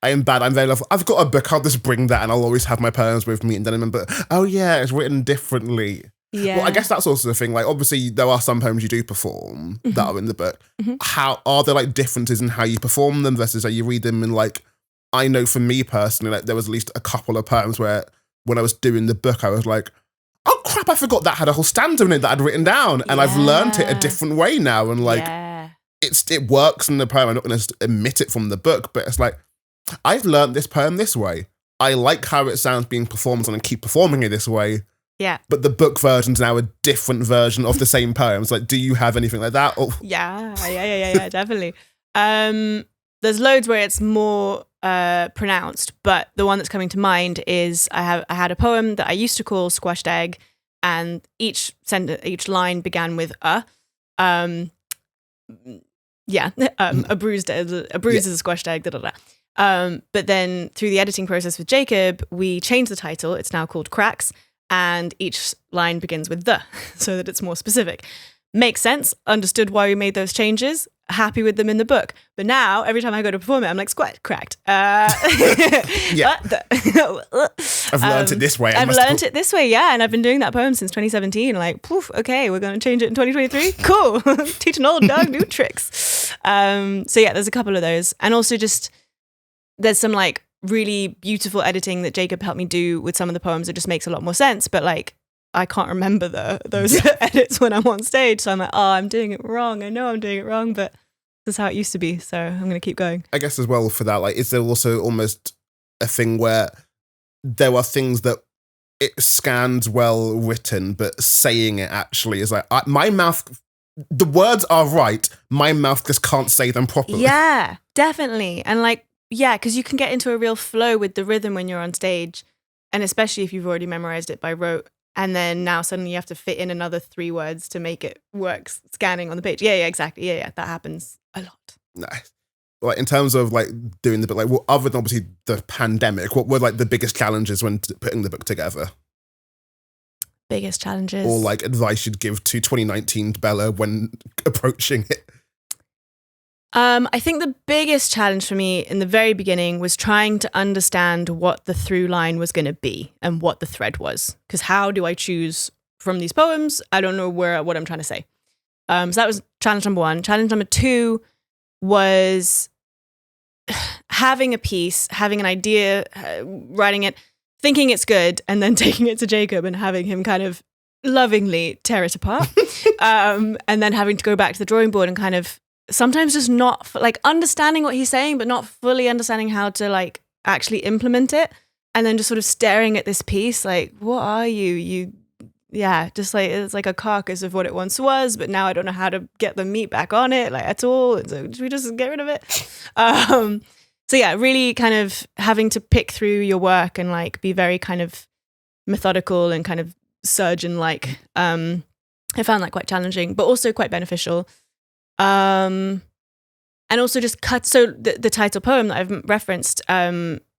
am bad. I'm very level. I've got a book. I'll just bring that, and I'll always have my poems with me. And then I remember, oh yeah, it's written differently. Yeah. Well, I guess that's also the thing. Like, obviously, there are some poems you do perform that are in the book. How are there like differences in how you perform them versus how you read them? And like, I know for me personally, like there was at least a couple of poems where when I was doing the book, I was like, oh crap, I forgot that had a whole stanza in it that I'd written down, and I've learned it a different way now. And like, it works in the poem. I'm not going to omit it from the book, but it's like, I've learned this poem this way. I like how it sounds being performed, and I keep performing it this way. Yeah. But the book version's now a different version of the same poems. Like, do you have anything like that? Or... Yeah, definitely. There's loads where it's more pronounced, but the one that's coming to mind is I had a poem that I used to call Squashed Egg, and each line began with a. Yeah, a bruise is a squashed egg. Da, da, da. But then through the editing process with Jacob, we changed the title. It's now called Cracks, and each line begins with the, so that it's more specific. Makes sense. Understood why we made those changes. Happy with them in the book. But now, every time I go to perform it, I'm like, squat, cracked. Yeah. I've learned it this way. I've learned it this way, yeah. And I've been doing that poem since 2017. Like, poof, okay, we're going to change it in 2023. Cool. Teach an old dog new tricks. So yeah, there's a couple of those. And also just, there's some like really beautiful editing that Jacob helped me do with some of the poems that just makes a lot more sense. But like, I can't remember those edits when I'm on stage. So I'm like, oh, I'm doing it wrong. I know I'm doing it wrong, but this is how it used to be. So I'm going to keep going. I guess as well for that, like, is there also almost a thing where there are things that it scans well written, but saying it actually is like, my mouth, the words are right. My mouth just can't say them properly. Yeah, definitely. And like, yeah, because you can get into a real flow with the rhythm when you're on stage. And especially if you've already memorized it by rote. And then now suddenly you have to fit in another 3 words to make it work scanning on the page. Yeah, exactly. Yeah, that happens a lot. Nice. Like in terms of like doing the book, like well, other than obviously the pandemic, what were like the biggest challenges when putting the book together? Biggest challenges? Or like advice you'd give to 2019 Bella when approaching it? I think the biggest challenge for me in the very beginning was trying to understand what the through line was going to be and what the thread was. Because how do I choose from these poems? I don't know what I'm trying to say. So that was challenge number 1. Challenge number 2 was having a piece, having an idea, writing it, thinking it's good, and then taking it to Jacob and having him kind of lovingly tear it apart. And then having to go back to the drawing board and kind of sometimes just not like understanding what he's saying, but not fully understanding how to like actually implement it. And then just sort of staring at this piece, like, what are you? Yeah, just like, it's like a carcass of what it once was, but now I don't know how to get the meat back on it, like at all. So should we just get rid of it? So yeah, really kind of having to pick through your work and like be very kind of methodical and kind of surgeon-like. I found that quite challenging, but also quite beneficial. And also just cut. So the title poem that I've referenced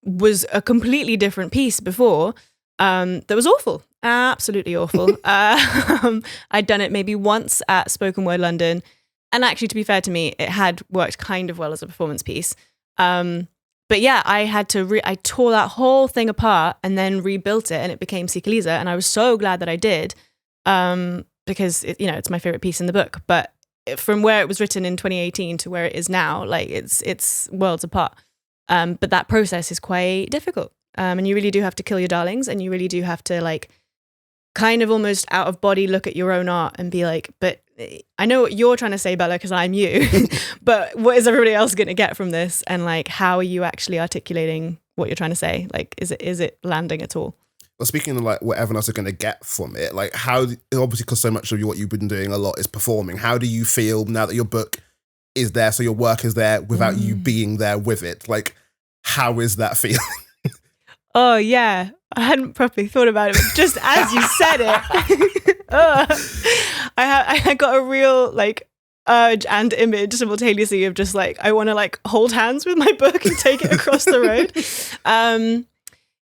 was a completely different piece before that was awful, absolutely awful. I'd done it maybe once at Spoken Word London, and actually, to be fair to me, it had worked kind of well as a performance piece. But yeah, I had to I tore that whole thing apart and then rebuilt it, and it became Sikaliza, and I was so glad that I did because it's my favorite piece in the book, but from where it was written in 2018 to where it is now, like it's worlds apart. But that process is quite difficult. And you really do have to kill your darlings, and you really do have to like kind of almost out of body look at your own art and be like, but I know what you're trying to say, Bella, because I'm you, but what is everybody else going to get from this? And like, how are you actually articulating what you're trying to say? Like, is it landing at all? Well, speaking of like what everyone else are going to get from it, like how, obviously because so much of what you've been doing a lot is performing, how do you feel now that your book is there, so your work is there without you being there with it? Like, how is that feeling? Oh yeah, I hadn't properly thought about it, but just as you said it, I got a real like urge and image simultaneously of just like, I want to like hold hands with my book and take it across the road.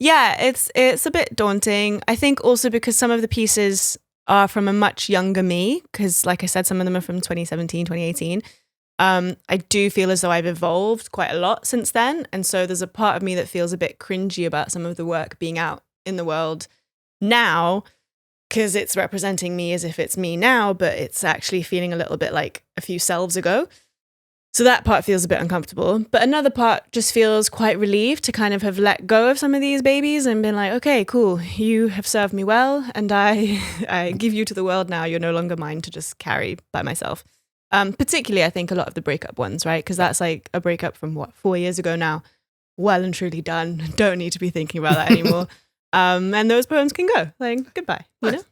Yeah, it's a bit daunting. I think also because some of the pieces are from a much younger me, because like I said, some of them are from 2017, 2018. I do feel as though I've evolved quite a lot since then. And so there's a part of me that feels a bit cringy about some of the work being out in the world now, because it's representing me as if it's me now, but it's actually feeling a little bit like a few selves ago. So that part feels a bit uncomfortable. But another part just feels quite relieved to kind of have let go of some of these babies and been like, okay, cool, you have served me well, and I give you to the world now. You're no longer mine to just carry by myself. Particularly, I think a lot of the breakup ones, right? Because that's like a breakup from 4 years ago now. Well and truly done. Don't need to be thinking about that anymore. And those poems can go. Like, goodbye, you know?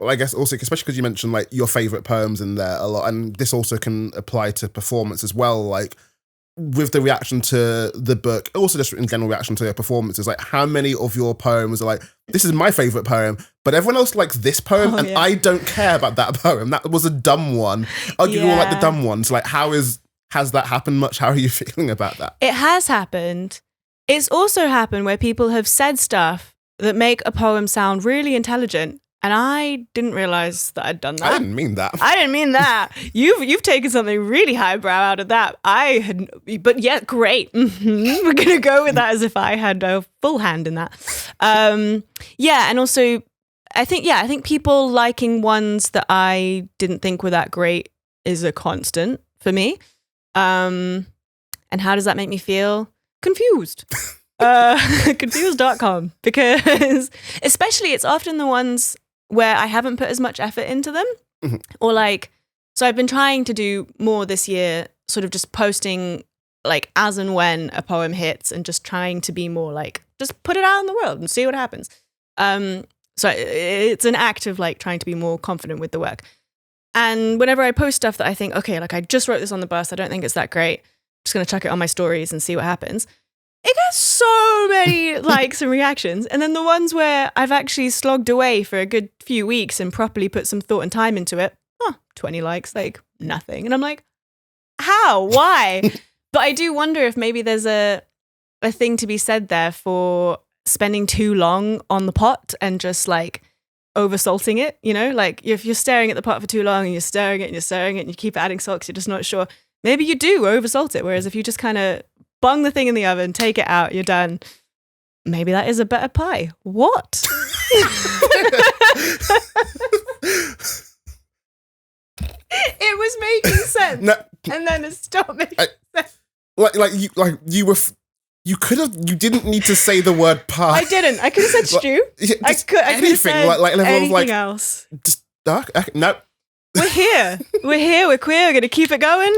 Well, I guess also, especially because you mentioned like your favorite poems in there a lot, and this also can apply to performance as well. Like with the reaction to the book, also just in general reaction to your performances, like how many of your poems are like, this is my favorite poem, but everyone else likes this poem, and I don't care about that poem. That was a dumb one. Oh, you all like the dumb ones. Like, how is Has that happened much? How are you feeling about that? It has happened. It's also happened where people have said stuff that make a poem sound really intelligent. And I didn't realize that I'd done that. I didn't mean that. I didn't mean that. You've taken something really highbrow out of that. I had, but yeah, great. Mm-hmm. We're gonna go with that as if I had a full hand in that. Yeah, and also, I think people liking ones that I didn't think were that great is a constant for me. And how does that make me feel? Confused. Confused.com, because especially it's often the ones where I haven't put as much effort into them. Mm-hmm. Or like, so I've been trying to do more this year, sort of just posting like as and when a poem hits and just trying to be more like, just put it out in the world and see what happens. So it's an act of like trying to be more confident with the work. And whenever I post stuff that I think, okay, like I just wrote this on the bus, I don't think it's that great, I'm just going to chuck it on my stories and see what happens. It gets so many likes and reactions. And then the ones where I've actually slogged away for a good few weeks and properly put some thought and time into it, 20 likes, like nothing. And I'm like, how? Why? But I do wonder if maybe there's a thing to be said there for spending too long on the pot and just like over salting it, you know? Like if you're staring at the pot for too long and you're stirring it and you're stirring it and you keep adding salt because you're just not sure, maybe you do over salt it. Whereas if you just kind of bung the thing in the oven, take it out, you're done. Maybe that is a better pie. What? It was making sense, no, and then it stopped making sense. You could have. You didn't need to say the word pie. I didn't. I could have said stew. I could have said anything else. Just no. We're here. We're queer. We're gonna keep it going.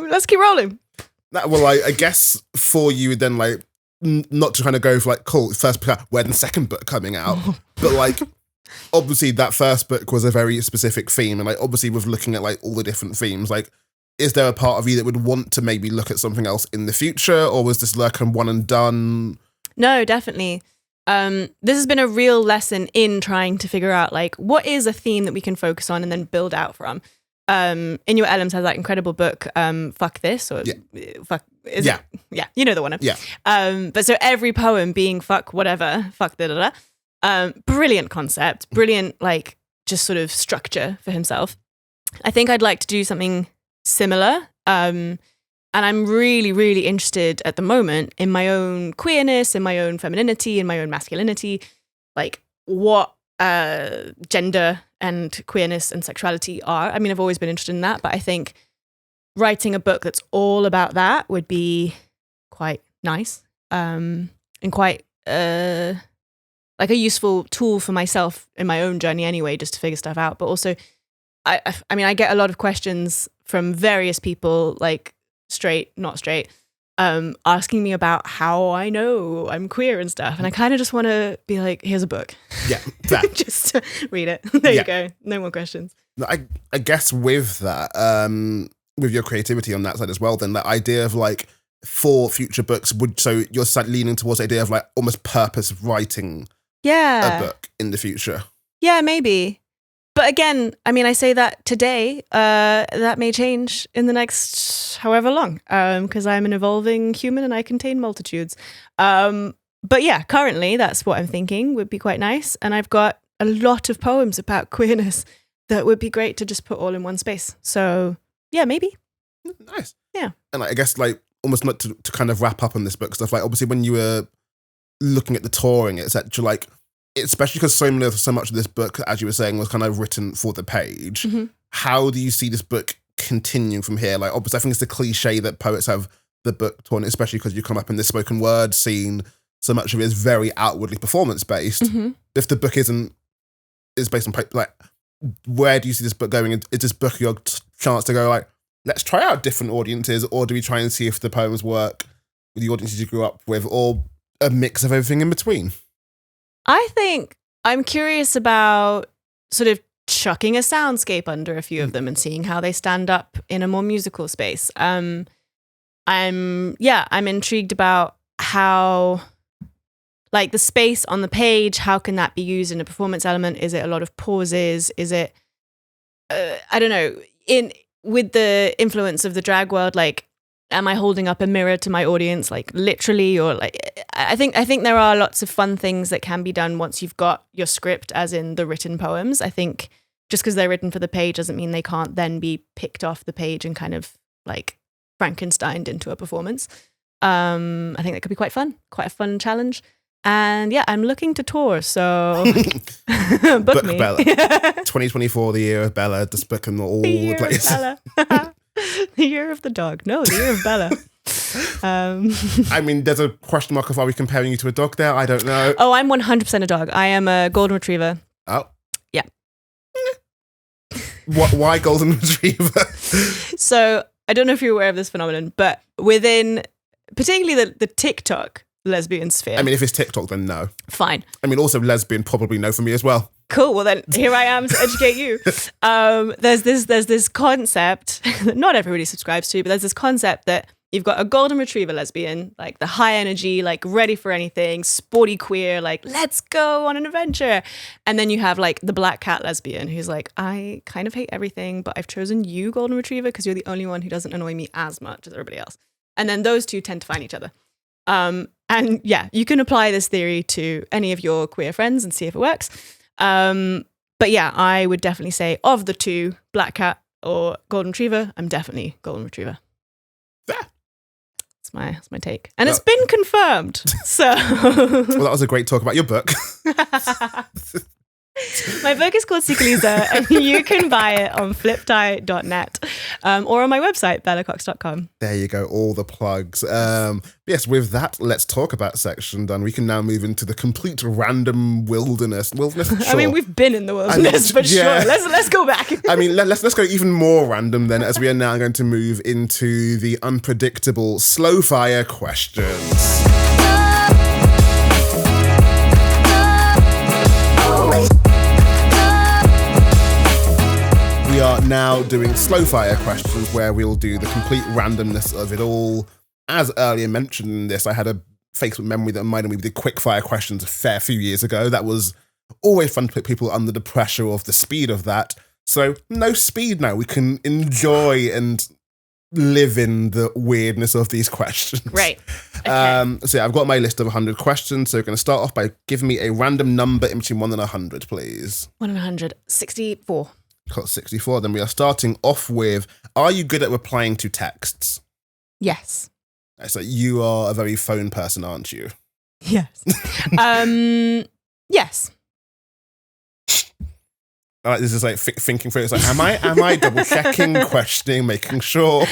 Let's keep rolling. Well, I guess for you then, like, not to kind of go for like, cool, first book out, when the second book coming out, but like, obviously that first book was a very specific theme, and like, obviously with looking at like all the different themes, like, is there a part of you that would want to maybe look at something else in the future, or was this like a one and done? No, definitely. This has been a real lesson in trying to figure out like what is a theme that we can focus on and then build out from. In Your Ellums has that incredible book, Fuck This, or Fuck, yeah, you know the one. Yeah. But so every poem being fuck whatever, fuck da da da. Brilliant concept, brilliant like just sort of structure for himself. I think I'd like to do something similar. And I'm really, really interested at the moment in my own queerness, in my own femininity, in my own masculinity, like what gender and queerness and sexuality are. I mean, I've always been interested in that, but I think writing a book that's all about that would be quite nice, and quite like a useful tool for myself in my own journey anyway, just to figure stuff out. But also, I mean, I get a lot of questions from various people, like straight, not straight, asking me about how I know I'm queer and stuff. And I kind of just want to be like, here's a book. Yeah. Just read it. There you go. No more questions. I guess with that, with your creativity on that side as well, then that idea of like, for future books, so you're leaning towards the idea of like almost purpose writing a book in the future. Yeah, maybe. But again, I mean, I say that today, that may change in the next however long, because I'm an evolving human and I contain multitudes. But yeah, currently that's what I'm thinking would be quite nice. And I've got a lot of poems about queerness that would be great to just put all in one space. So yeah, maybe. Nice. Yeah. And I guess like almost not to kind of wrap up on this book stuff, like obviously when you were looking at the touring, etc., like, especially because so much of this book, as you were saying, was kind of written for the page. Mm-hmm. How do you see this book continuing from here? Like, obviously, I think it's the cliche that poets have the book torn, especially because you come up in this spoken word scene. So much of it is very outwardly performance based. Mm-hmm. If the book is based on like, where do you see this book going? Is this book your chance to go like, let's try out different audiences, or do we try and see if the poems work with the audiences you grew up with, or a mix of everything in between? I think I'm curious about sort of chucking a soundscape under a few of them and seeing how they stand up in a more musical space. I'm intrigued about how, like, the space on the page, how can that be used in a performance element? Is it a lot of pauses? Is it, I don't know, with the influence of the drag world, like, am I holding up a mirror to my audience, like literally, or like, I think there are lots of fun things that can be done once you've got your script, as in the written poems. I think just because they're written for the page doesn't mean they can't then be picked off the page and kind of like Frankensteined into a performance. I think that could be quite a fun challenge. And yeah, I'm looking to tour, so book me. Bella. 2024, the year of Bella, just booking all the places. The year of the dog. No, the year of Bella. I mean, there's a question mark of are we comparing you to a dog there? I don't know. Oh, I'm 100% a dog. I am a golden retriever. Oh. Yeah. Why golden retriever? So I don't know if you're aware of this phenomenon, but within particularly the TikTok lesbian sphere. I mean, if it's TikTok, then no. Fine. I mean, also lesbian, probably no for me as well. Cool. Well, then here I am to educate you. There's this concept that not everybody subscribes to, but there's this concept that you've got a golden retriever lesbian, like the high energy, like ready for anything, sporty queer, like let's go on an adventure. And then you have like the black cat lesbian who's like, I kind of hate everything, but I've chosen you, golden retriever, because you're the only one who doesn't annoy me as much as everybody else. And then those two tend to find each other. And yeah, you can apply this theory to any of your queer friends and see if it works. But yeah, I would definitely say of the two, black cat or golden retriever, I'm definitely golden retriever. Yeah. That's my take. And it's been confirmed. So well, that was a great talk about your book. My book is called Sikaliza, and you can buy it on fliptie.net or on my website, bellacox.com. There you go, all the plugs. Yes, with that, let's talk about section done. We can now move into the complete random wilderness. Sure. I mean, we've been in the wilderness, but yeah. Sure, let's go back. I mean, let's go even more random then, as we are now going to move into the unpredictable slow fire questions. We are now doing slow fire questions where we'll do the complete randomness of it all. As earlier mentioned in this, I had a Facebook memory that reminded me we did quick fire questions a fair few years ago. That was always fun to put people under the pressure of the speed of that. So no speed now. We can enjoy and live in the weirdness of these questions. Right. Okay. So yeah, I've got my list of 100 questions. So we're going to start off by giving me a random number in between 1 and 100, please. 1 and 100. 64. Got 64. Then we are starting off with, are you good at replying to texts? Yes. So you are a very phone person, aren't you? Yes. Yes. This is like thinking through. It's like, am I double checking, questioning, making sure?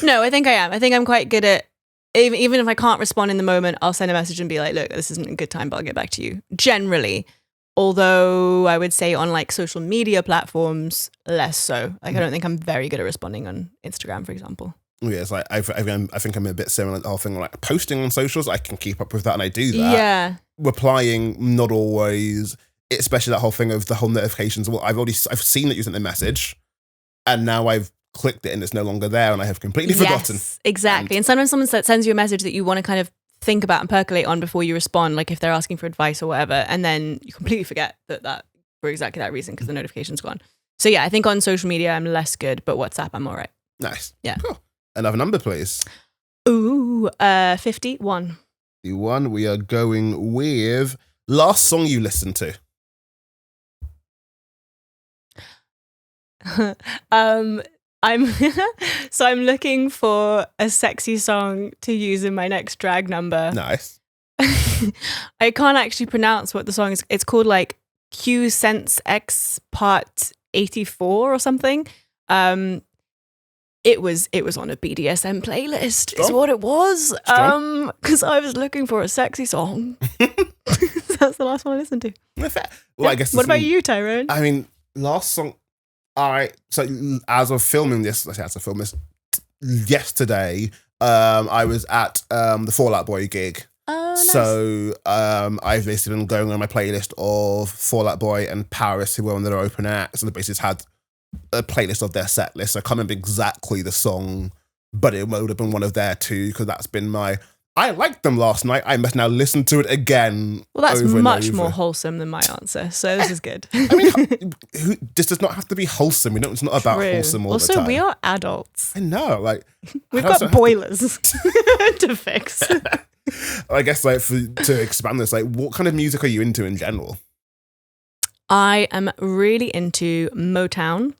No, I think I am. I think I'm quite good at, even if I can't respond in the moment, I'll send a message and be like, look, this isn't a good time, but I'll get back to you. Generally. Although I would say on like social media platforms, less so. Like I don't think I'm very good at responding on Instagram, for example. Yeah, it's like I think I'm a bit similar to the whole thing. Like posting on socials, I can keep up with that, and I do that. Yeah. Replying, not always. Especially that whole thing of the whole notifications. Well, I've seen that you sent a message, and now I've clicked it and it's no longer there, and I have completely forgotten. Exactly. And sometimes someone sends you a message that you want to kind of think about and percolate on before you respond, like if they're asking for advice or whatever, and then you completely forget that for exactly that reason because the notification's gone. So yeah, I think on social media I'm less good, but WhatsApp I'm all right. Nice. Yeah. Cool. Another number, please. Ooh, 51. 51. We are going with last song you listened to. I'm looking for a sexy song to use in my next drag number. Nice. I can't actually pronounce what the song is. It's called like Q Sense X Part 84 or something. It was on a BDSM playlist. Is what it was. Because I was looking for a sexy song. That's the last one I listened to. Well, I guess. What about you, Tyrone? I mean, last song. So as of filming this, yesterday, I was at the Fall Out Boy gig. Oh, nice. So I've basically been going on my playlist of Fall Out Boy and Paris, who were on their open acts, and the basically had a playlist of their set list. I can't remember exactly the song, but it would have been one of their two, because that's been my I liked them last night. I must now listen to it again. Well, that's over and much over. more wholesome than my answer, so this is good. I mean, this does not have to be wholesome. It's not about True. wholesome all the Also, time. we are adults. I know, like We've I also got have boilers to fix. I guess, like, to expand this, like, what kind of music are you into in general? I am really into Motown.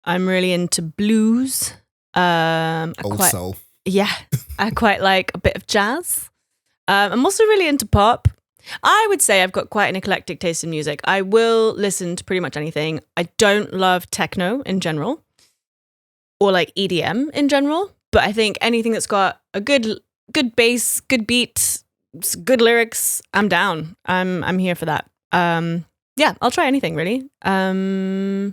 I'm really into blues. Old soul. Yeah, I quite like a bit of jazz. I'm also really into pop. I would say I've got quite an eclectic taste in music. I will listen to pretty much anything. I don't love techno in general, or like EDM in general. But I think anything that's got a good bass, good beat, good lyrics, I'm down. I'm here for that. Yeah, I'll try anything really. I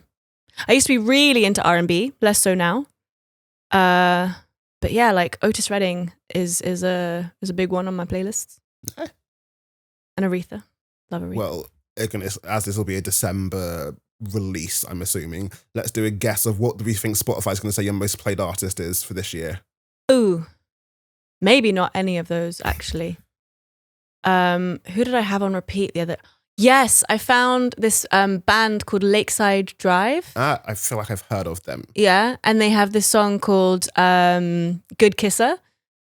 used to be really into R&B, less so now. But yeah, like Otis Redding is a big one on my playlists. Okay. And Aretha. Love Aretha. Well, again, as this will be a December release, I'm assuming, let's do a guess of what do we think Spotify's going to say your most played artist is for this year. Ooh, maybe not any of those, actually. Who did I have on repeat the other? Yes, I found this band called Lakeside Drive. I feel like I've heard of them. Yeah, and they have this song called Good Kisser.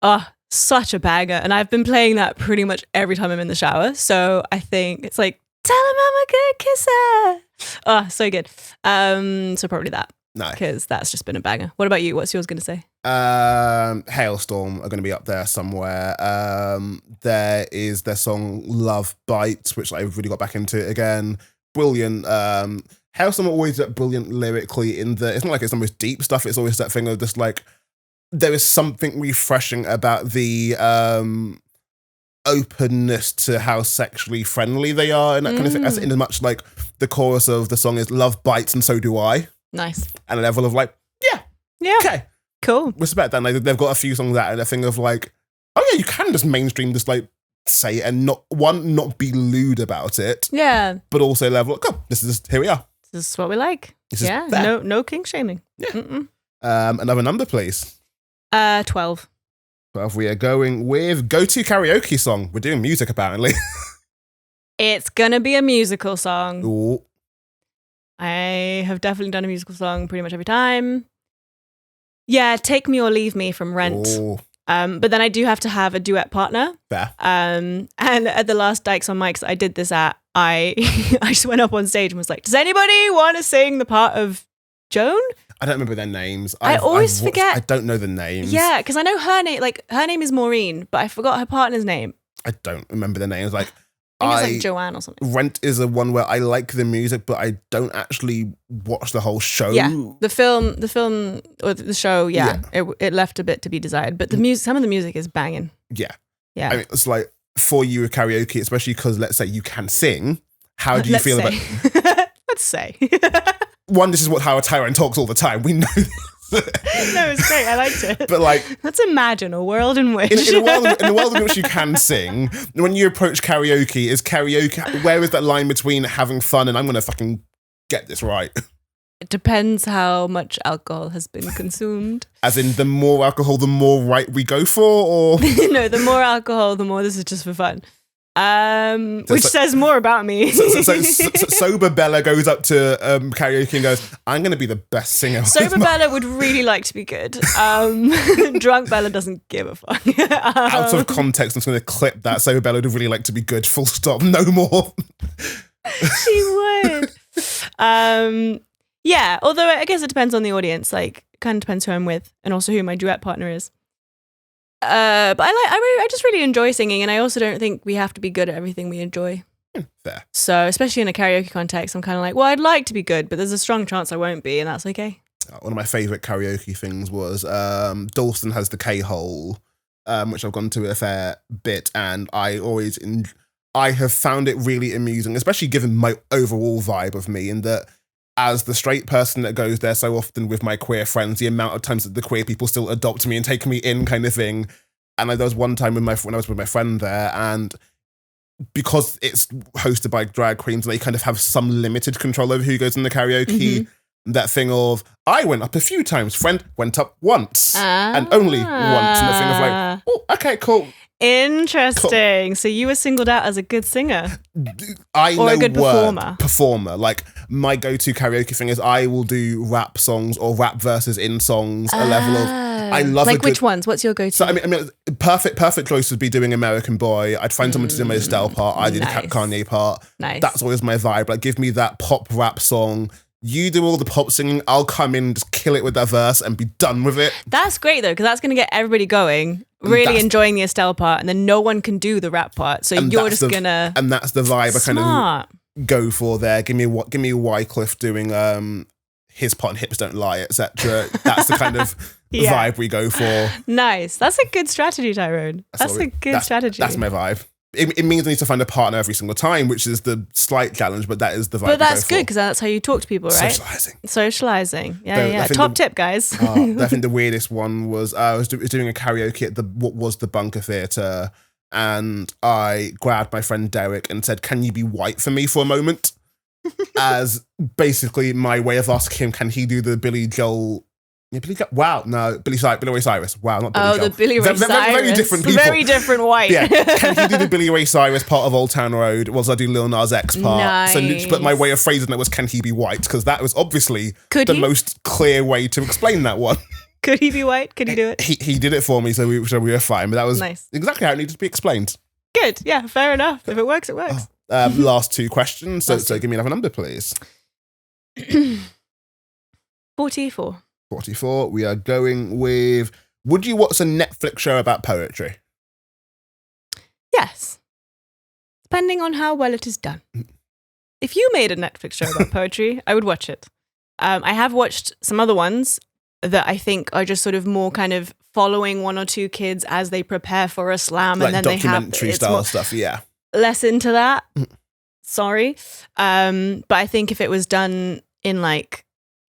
Oh, such a banger. And I've been playing that pretty much every time I'm in the shower. So I think it's like, tell him I'm a good kisser. Oh, so good. So probably that. Nice. Because that's just been a banger. What about you? What's yours going to say? Hailstorm are going to be up there somewhere. There is their song Love Bites, which I've really got back into again. Brilliant. Hailstorm are always brilliant lyrically in the, it's not like it's the most deep stuff, it's always that thing of just like, there is something refreshing about the openness to how sexually friendly they are and that kind of thing. As in as much like the chorus of the song is love bites and so do I. Nice. And a level of like, yeah, okay. Cool. Respect that. And like, they've got a few songs that and a thing of like, oh yeah, you can just mainstream just like say it and not be lewd about it. Yeah. But also level, oh, this is, here we are. This is what we like. This yeah. is no kink shaming. Yeah. Another number, please. 12. 12. We are going with go-to karaoke song. We're doing music apparently. It's gonna be a musical song. Ooh. I have definitely done a musical song pretty much every time. Yeah, Take Me or Leave Me from Rent. Ooh. But then I do have to have a duet partner. Fair. And at the last Dykes on Mics I did this at, I just went up on stage and was like, does anybody want to sing the part of Joan? I don't remember their names. I always forget. I don't know the names. Yeah, because I know her name. Like her name is Maureen, but I forgot her partner's name. I don't remember the names. Like I think it's like Joanne or something. Rent is a one where I like the music, but I don't actually watch the whole show. Yeah, the film or the show. Yeah. It left a bit to be desired. But the music, some of the music is banging. Yeah. Yeah. I mean, it's like for you with karaoke, especially because let's say you can sing. How do you feel about? Let's say. One, this is how a tyrant talks all the time. We know this. No, it's great. I liked it. But like, let's imagine a world in which in a world in which you can sing, when you approach karaoke, where is that line between having fun and I'm going to fucking get this right? It depends how much alcohol has been consumed. As in, the more alcohol, the more right we go for, or no, the more alcohol, the more this is just for fun. Which says more about me. So sober Bella goes up to karaoke and goes, I'm going to be the best singer. Sober Bella would really like to be good. Drunk Bella doesn't give a fuck. Out of context, I'm just going to clip that. Sober Bella would really like to be good. Full stop. No more. She would. Yeah, although I guess it depends on the audience. Like, it kind of depends who I'm with and also who my duet partner is. But I just really enjoy singing, and I also don't think we have to be good at everything we enjoy. Fair. So, especially in a karaoke context, I'm kind of like, well, I'd like to be good, but there's a strong chance I won't be, and that's okay. One of my favourite karaoke things was Dalston has the K-hole, which I've gone to a fair bit, and I have found it really amusing, especially given my overall vibe of me, in that as the straight person that goes there so often with my queer friends, the amount of times that the queer people still adopt me and take me in kind of thing. And there was one time when I was with my friend there, and because it's hosted by drag queens, they kind of have some limited control over who goes in the karaoke. Mm-hmm. That thing of, I went up a few times, friend went up once, and only once. And the thing of like, oh, okay, cool. Interesting. So you were singled out as a good singer. I or know a good performer. Like my go-to karaoke thing is I will do rap songs or rap verses in songs. A level of I love like which ones? What's your go-to? So I mean, perfect choice would be doing American Boy. I'd find someone to do my Estelle part. I do the Kanye part. Nice. That's always my vibe. Like give me that pop rap song. You do all the pop singing. I'll come in, just kill it with that verse, and be done with it. That's great though, because that's going to get everybody going. Really enjoying the Estelle part, and then no one can do the rap part, so you're just gonna. And that's the vibe I kind of go for there. Give me Wycliffe doing his part in Hips Don't Lie, etc. That's the kind of vibe we go for. Nice. That's a good strategy, Tyrone. That's a good strategy. That's my vibe. It means I need to find a partner every single time, which is the slight challenge, but that is the vibe. But that's good because that's how you talk to people, right? Socializing. Yeah. Top tip, guys. I think the weirdest one was I was doing a karaoke at what was the Bunker Theatre, and I grabbed my friend Derek and said, "Can you be white for me for a moment?" As basically my way of asking him, can he do the Billy Joel? Yeah, wow, no, Billy Ray Cyrus. Wow, not Billy Joel. The Billy Ray Cyrus. Very different people. Very different white. Yeah, can he do the Billy Ray Cyrus part of Old Town Road? Was I do Lil Nas X part? Nice. But my way of phrasing it was, can he be white? Because that was obviously most clear way to explain that one. Could he be white? Could he do it? He did it for me, so we were fine. But that was exactly how it needed to be explained. Good, yeah, fair enough. If it works, it works. Last two questions. So give me another number, please. 44. 44. We are going with, would you watch a Netflix show about poetry? Yes. Depending on how well it is done. If you made a Netflix show about poetry, I would watch it. I have watched some other ones that I think are just sort of more kind of following one or two kids as they prepare for a slam. Like and then documentary style stuff, yeah. Less into that. Sorry. But I think if it was done in like,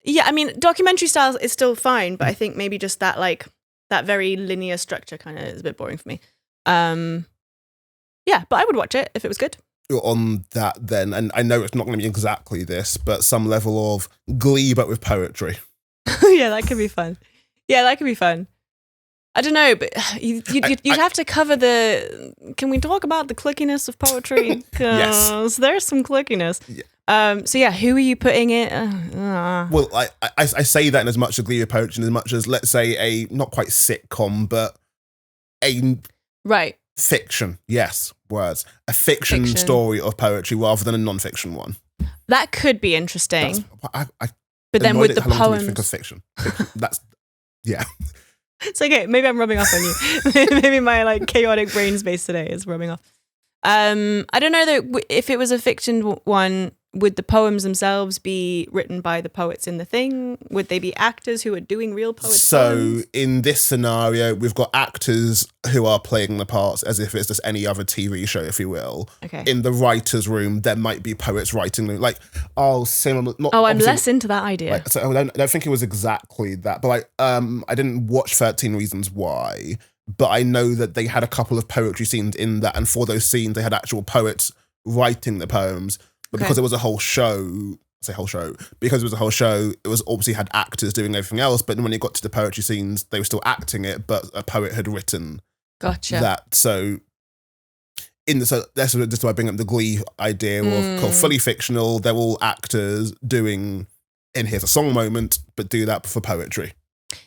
yeah, I mean, documentary style is still fine, but I think maybe just that like that very linear structure kind of is a bit boring for me. Yeah, but I would watch it if it was good. On that then, and I know it's not going to be exactly this, but some level of Glee but with poetry. Yeah, that could be fun. I don't know, but you'd have to cover the... Can we talk about the clickiness of poetry? Because there's some clickiness. Yeah. So yeah, who are you putting it? Well, I say that in as much as Glee with poetry, and as much as, let's say, a not quite sitcom, but a fiction. Yes, words. A fiction story of poetry rather than a non-fiction one. That could be interesting. But then with the poems, think of fiction. That's It's okay. Maybe I'm rubbing off on you. Maybe my like chaotic brain space today is rubbing off. I don't know that if it was a fiction one, would the poems themselves be written by the poets in the thing? Would they be actors who are doing real poets? So in this scenario, we've got actors who are playing the parts as if it's just any other TV show, if you will. Okay. In the writer's room, there might be poets writing like, similar. I'm less into that idea. Like, so I don't think it was exactly that, but like, I didn't watch 13 Reasons Why, but I know that they had a couple of poetry scenes in that, and for those scenes, they had actual poets writing the poems. But because it was a whole show, because it was a whole show, it was obviously had actors doing everything else. But when it got to the poetry scenes, they were still acting it, but a poet had written that. So that's just why I bring up the Glee idea of fully fictional. They're all actors doing, and here's a song moment, but do that for poetry.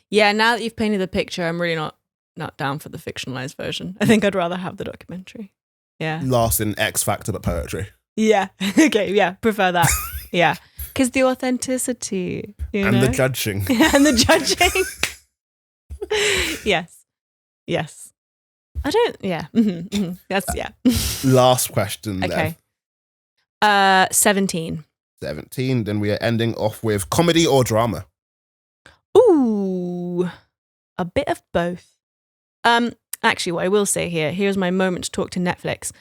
Yeah, now that you've painted the picture, I'm really not down for the fictionalized version. I think I'd rather have the documentary. Yeah. Last in X Factor, but poetry. Yeah. Okay. Yeah. Prefer that. Yeah. Because the authenticity, the judging. And the judging. Yes. I don't. Yeah. Mm-hmm, mm-hmm. That's yeah. Last question. Okay. 17. 17. Then we are ending off with comedy or drama. Ooh, a bit of both. Actually, what I will say here's my moment to talk to Netflix.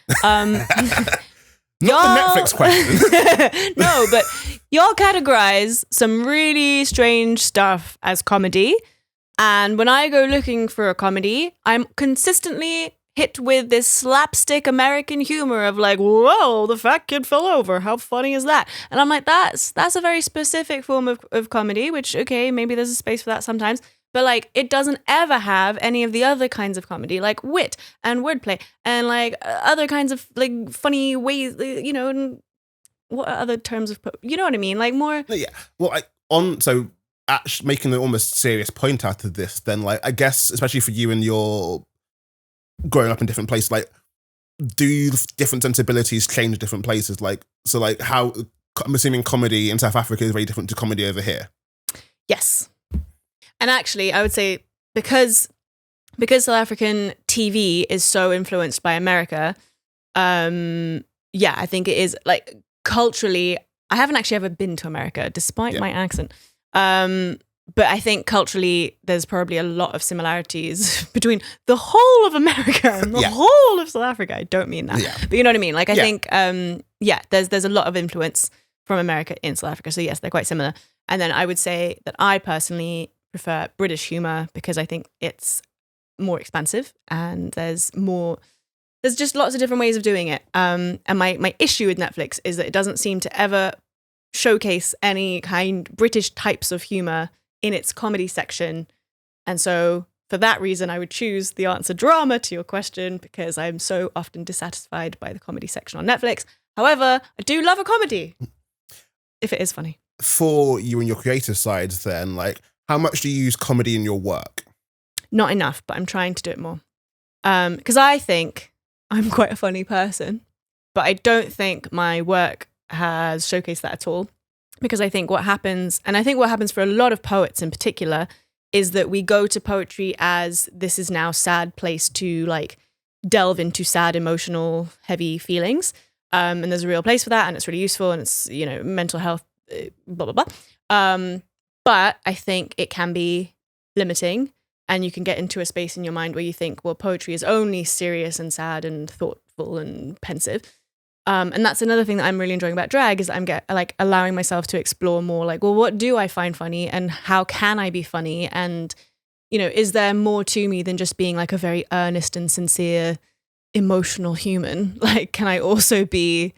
Not the Netflix question. No, but y'all categorize some really strange stuff as comedy. And when I go looking for a comedy, I'm consistently hit with this slapstick American humor of like, whoa, the fat kid fell over. How funny is that? And I'm like, that's a very specific form of comedy, which, okay, maybe there's a space for that sometimes. but like it doesn't ever have any of the other kinds of comedy, like wit and wordplay and like other kinds of like funny ways, you know, and what are other terms of, you know what I mean? Like more. Yeah. Well, actually making an almost serious point out of this, then like, I guess, especially for you and your growing up in different places, like, do different sensibilities change different places? Like, so like how, I'm assuming comedy in South Africa is very different to comedy over here. Yes. And actually, I would say because South African TV is so influenced by America, yeah, I think it is like culturally, I haven't actually ever been to America despite my accent. But I think culturally there's probably a lot of similarities between the whole of America and the whole of South Africa. I don't mean that. Yeah. But you know what I mean? Like I think there's a lot of influence from America in South Africa. So yes, they're quite similar. And then I would say that I personally prefer British humor because I think it's more expansive and there's just lots of different ways of doing it. And my issue with Netflix is that it doesn't seem to ever showcase any kind British types of humor in its comedy section. And so for that reason, I would choose the answer drama to your question because I'm so often dissatisfied by the comedy section on Netflix. However, I do love a comedy if it is funny. For you and your creative side then, like how much do you use comedy in your work? Not enough, but I'm trying to do it more. Because I think I'm quite a funny person, but I don't think my work has showcased that at all. Because I think what happens for a lot of poets in particular, is that we go to poetry as this is now sad place to like delve into sad, emotional, heavy feelings. And there's a real place for that, and it's really useful, and it's, you know, mental health, blah, blah, blah. But I think it can be limiting, and you can get into a space in your mind where you think, well, poetry is only serious and sad and thoughtful and pensive. And that's another thing that I'm really enjoying about drag is I'm allowing myself to explore more like, well, what do I find funny and how can I be funny? And, you know, is there more to me than just being like a very earnest and sincere, emotional human? Like, can I also be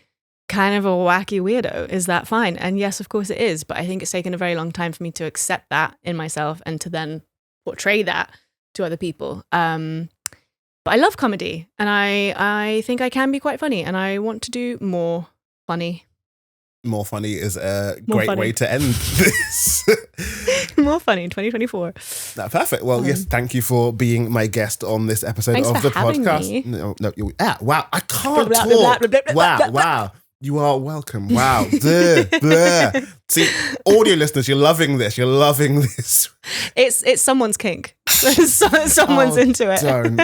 kind of a wacky weirdo? Is that fine? And yes, of course it is. But I think it's taken a very long time for me to accept that in myself and to then portray that to other people. But I love comedy, and I think I can be quite funny, and I want to do more funny. More funny is a great way to end this. More funny in 2024. No, perfect. Well, yes, thank you for being my guest on this episode of the podcast. Me. No, wow, I can't talk. Wow. You are welcome. Wow. See, audio listeners, you're loving this. It's someone's kink. Someone's into it. Don't.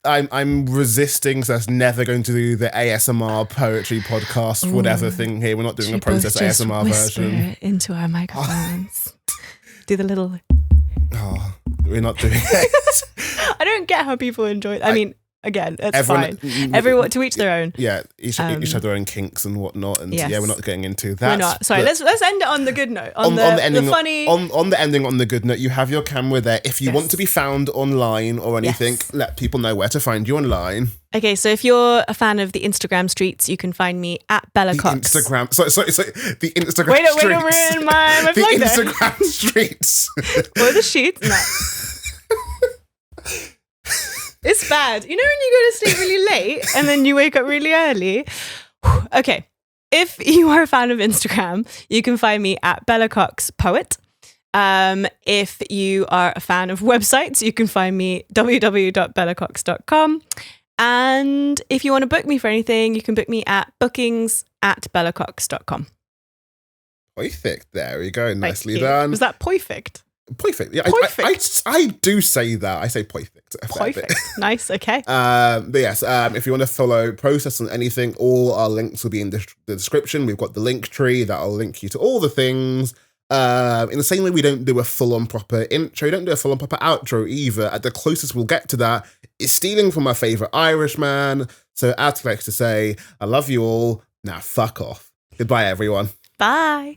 Like, I'm resisting, so that's never going to do the ASMR poetry podcast, whatever thing here. We're not doing a process ASMR version. Into our microphones. Do the little. Oh, we're not doing it. I don't get how people enjoy it. I mean, again, it's fine. Everyone to each their own. Yeah, each have their own kinks and whatnot. And yeah, we're not getting into that. We're not. Sorry, let's end it on the good note. On the ending, the funny. On the ending, on the good note, you have your camera there. If you want to be found online or anything, let people know where to find you online. Okay, so if you're a fan of the Instagram streets, you can find me at Bella Cox. Instagram. So the Instagram streets. Wait, ruin my the Instagram streets. Or the sheets. No. It's bad. You know when you go to sleep really late and then you wake up really early? Okay. If you are a fan of Instagram, you can find me at Bella Cox Poet. If you are a fan of websites, you can find me www.bellacox.com. And if you want to book me for anything, you can book me at bookings@bellacox.com. Perfect. There we go. Nicely done. Was that perfect? Perfect. Yeah, perfect. I do say that. I say perfect. Perfect. Nice. Okay. But yes, if you want to follow Process on anything, all our links will be in the description. We've got the link tree that'll link you to all the things. In the same way we don't do a full-on proper intro, don't do a full-on proper outro either. At the closest we'll get to that is stealing from my favourite Irishman. So as I like to say, I love you all. Now fuck off. Goodbye, everyone. Bye.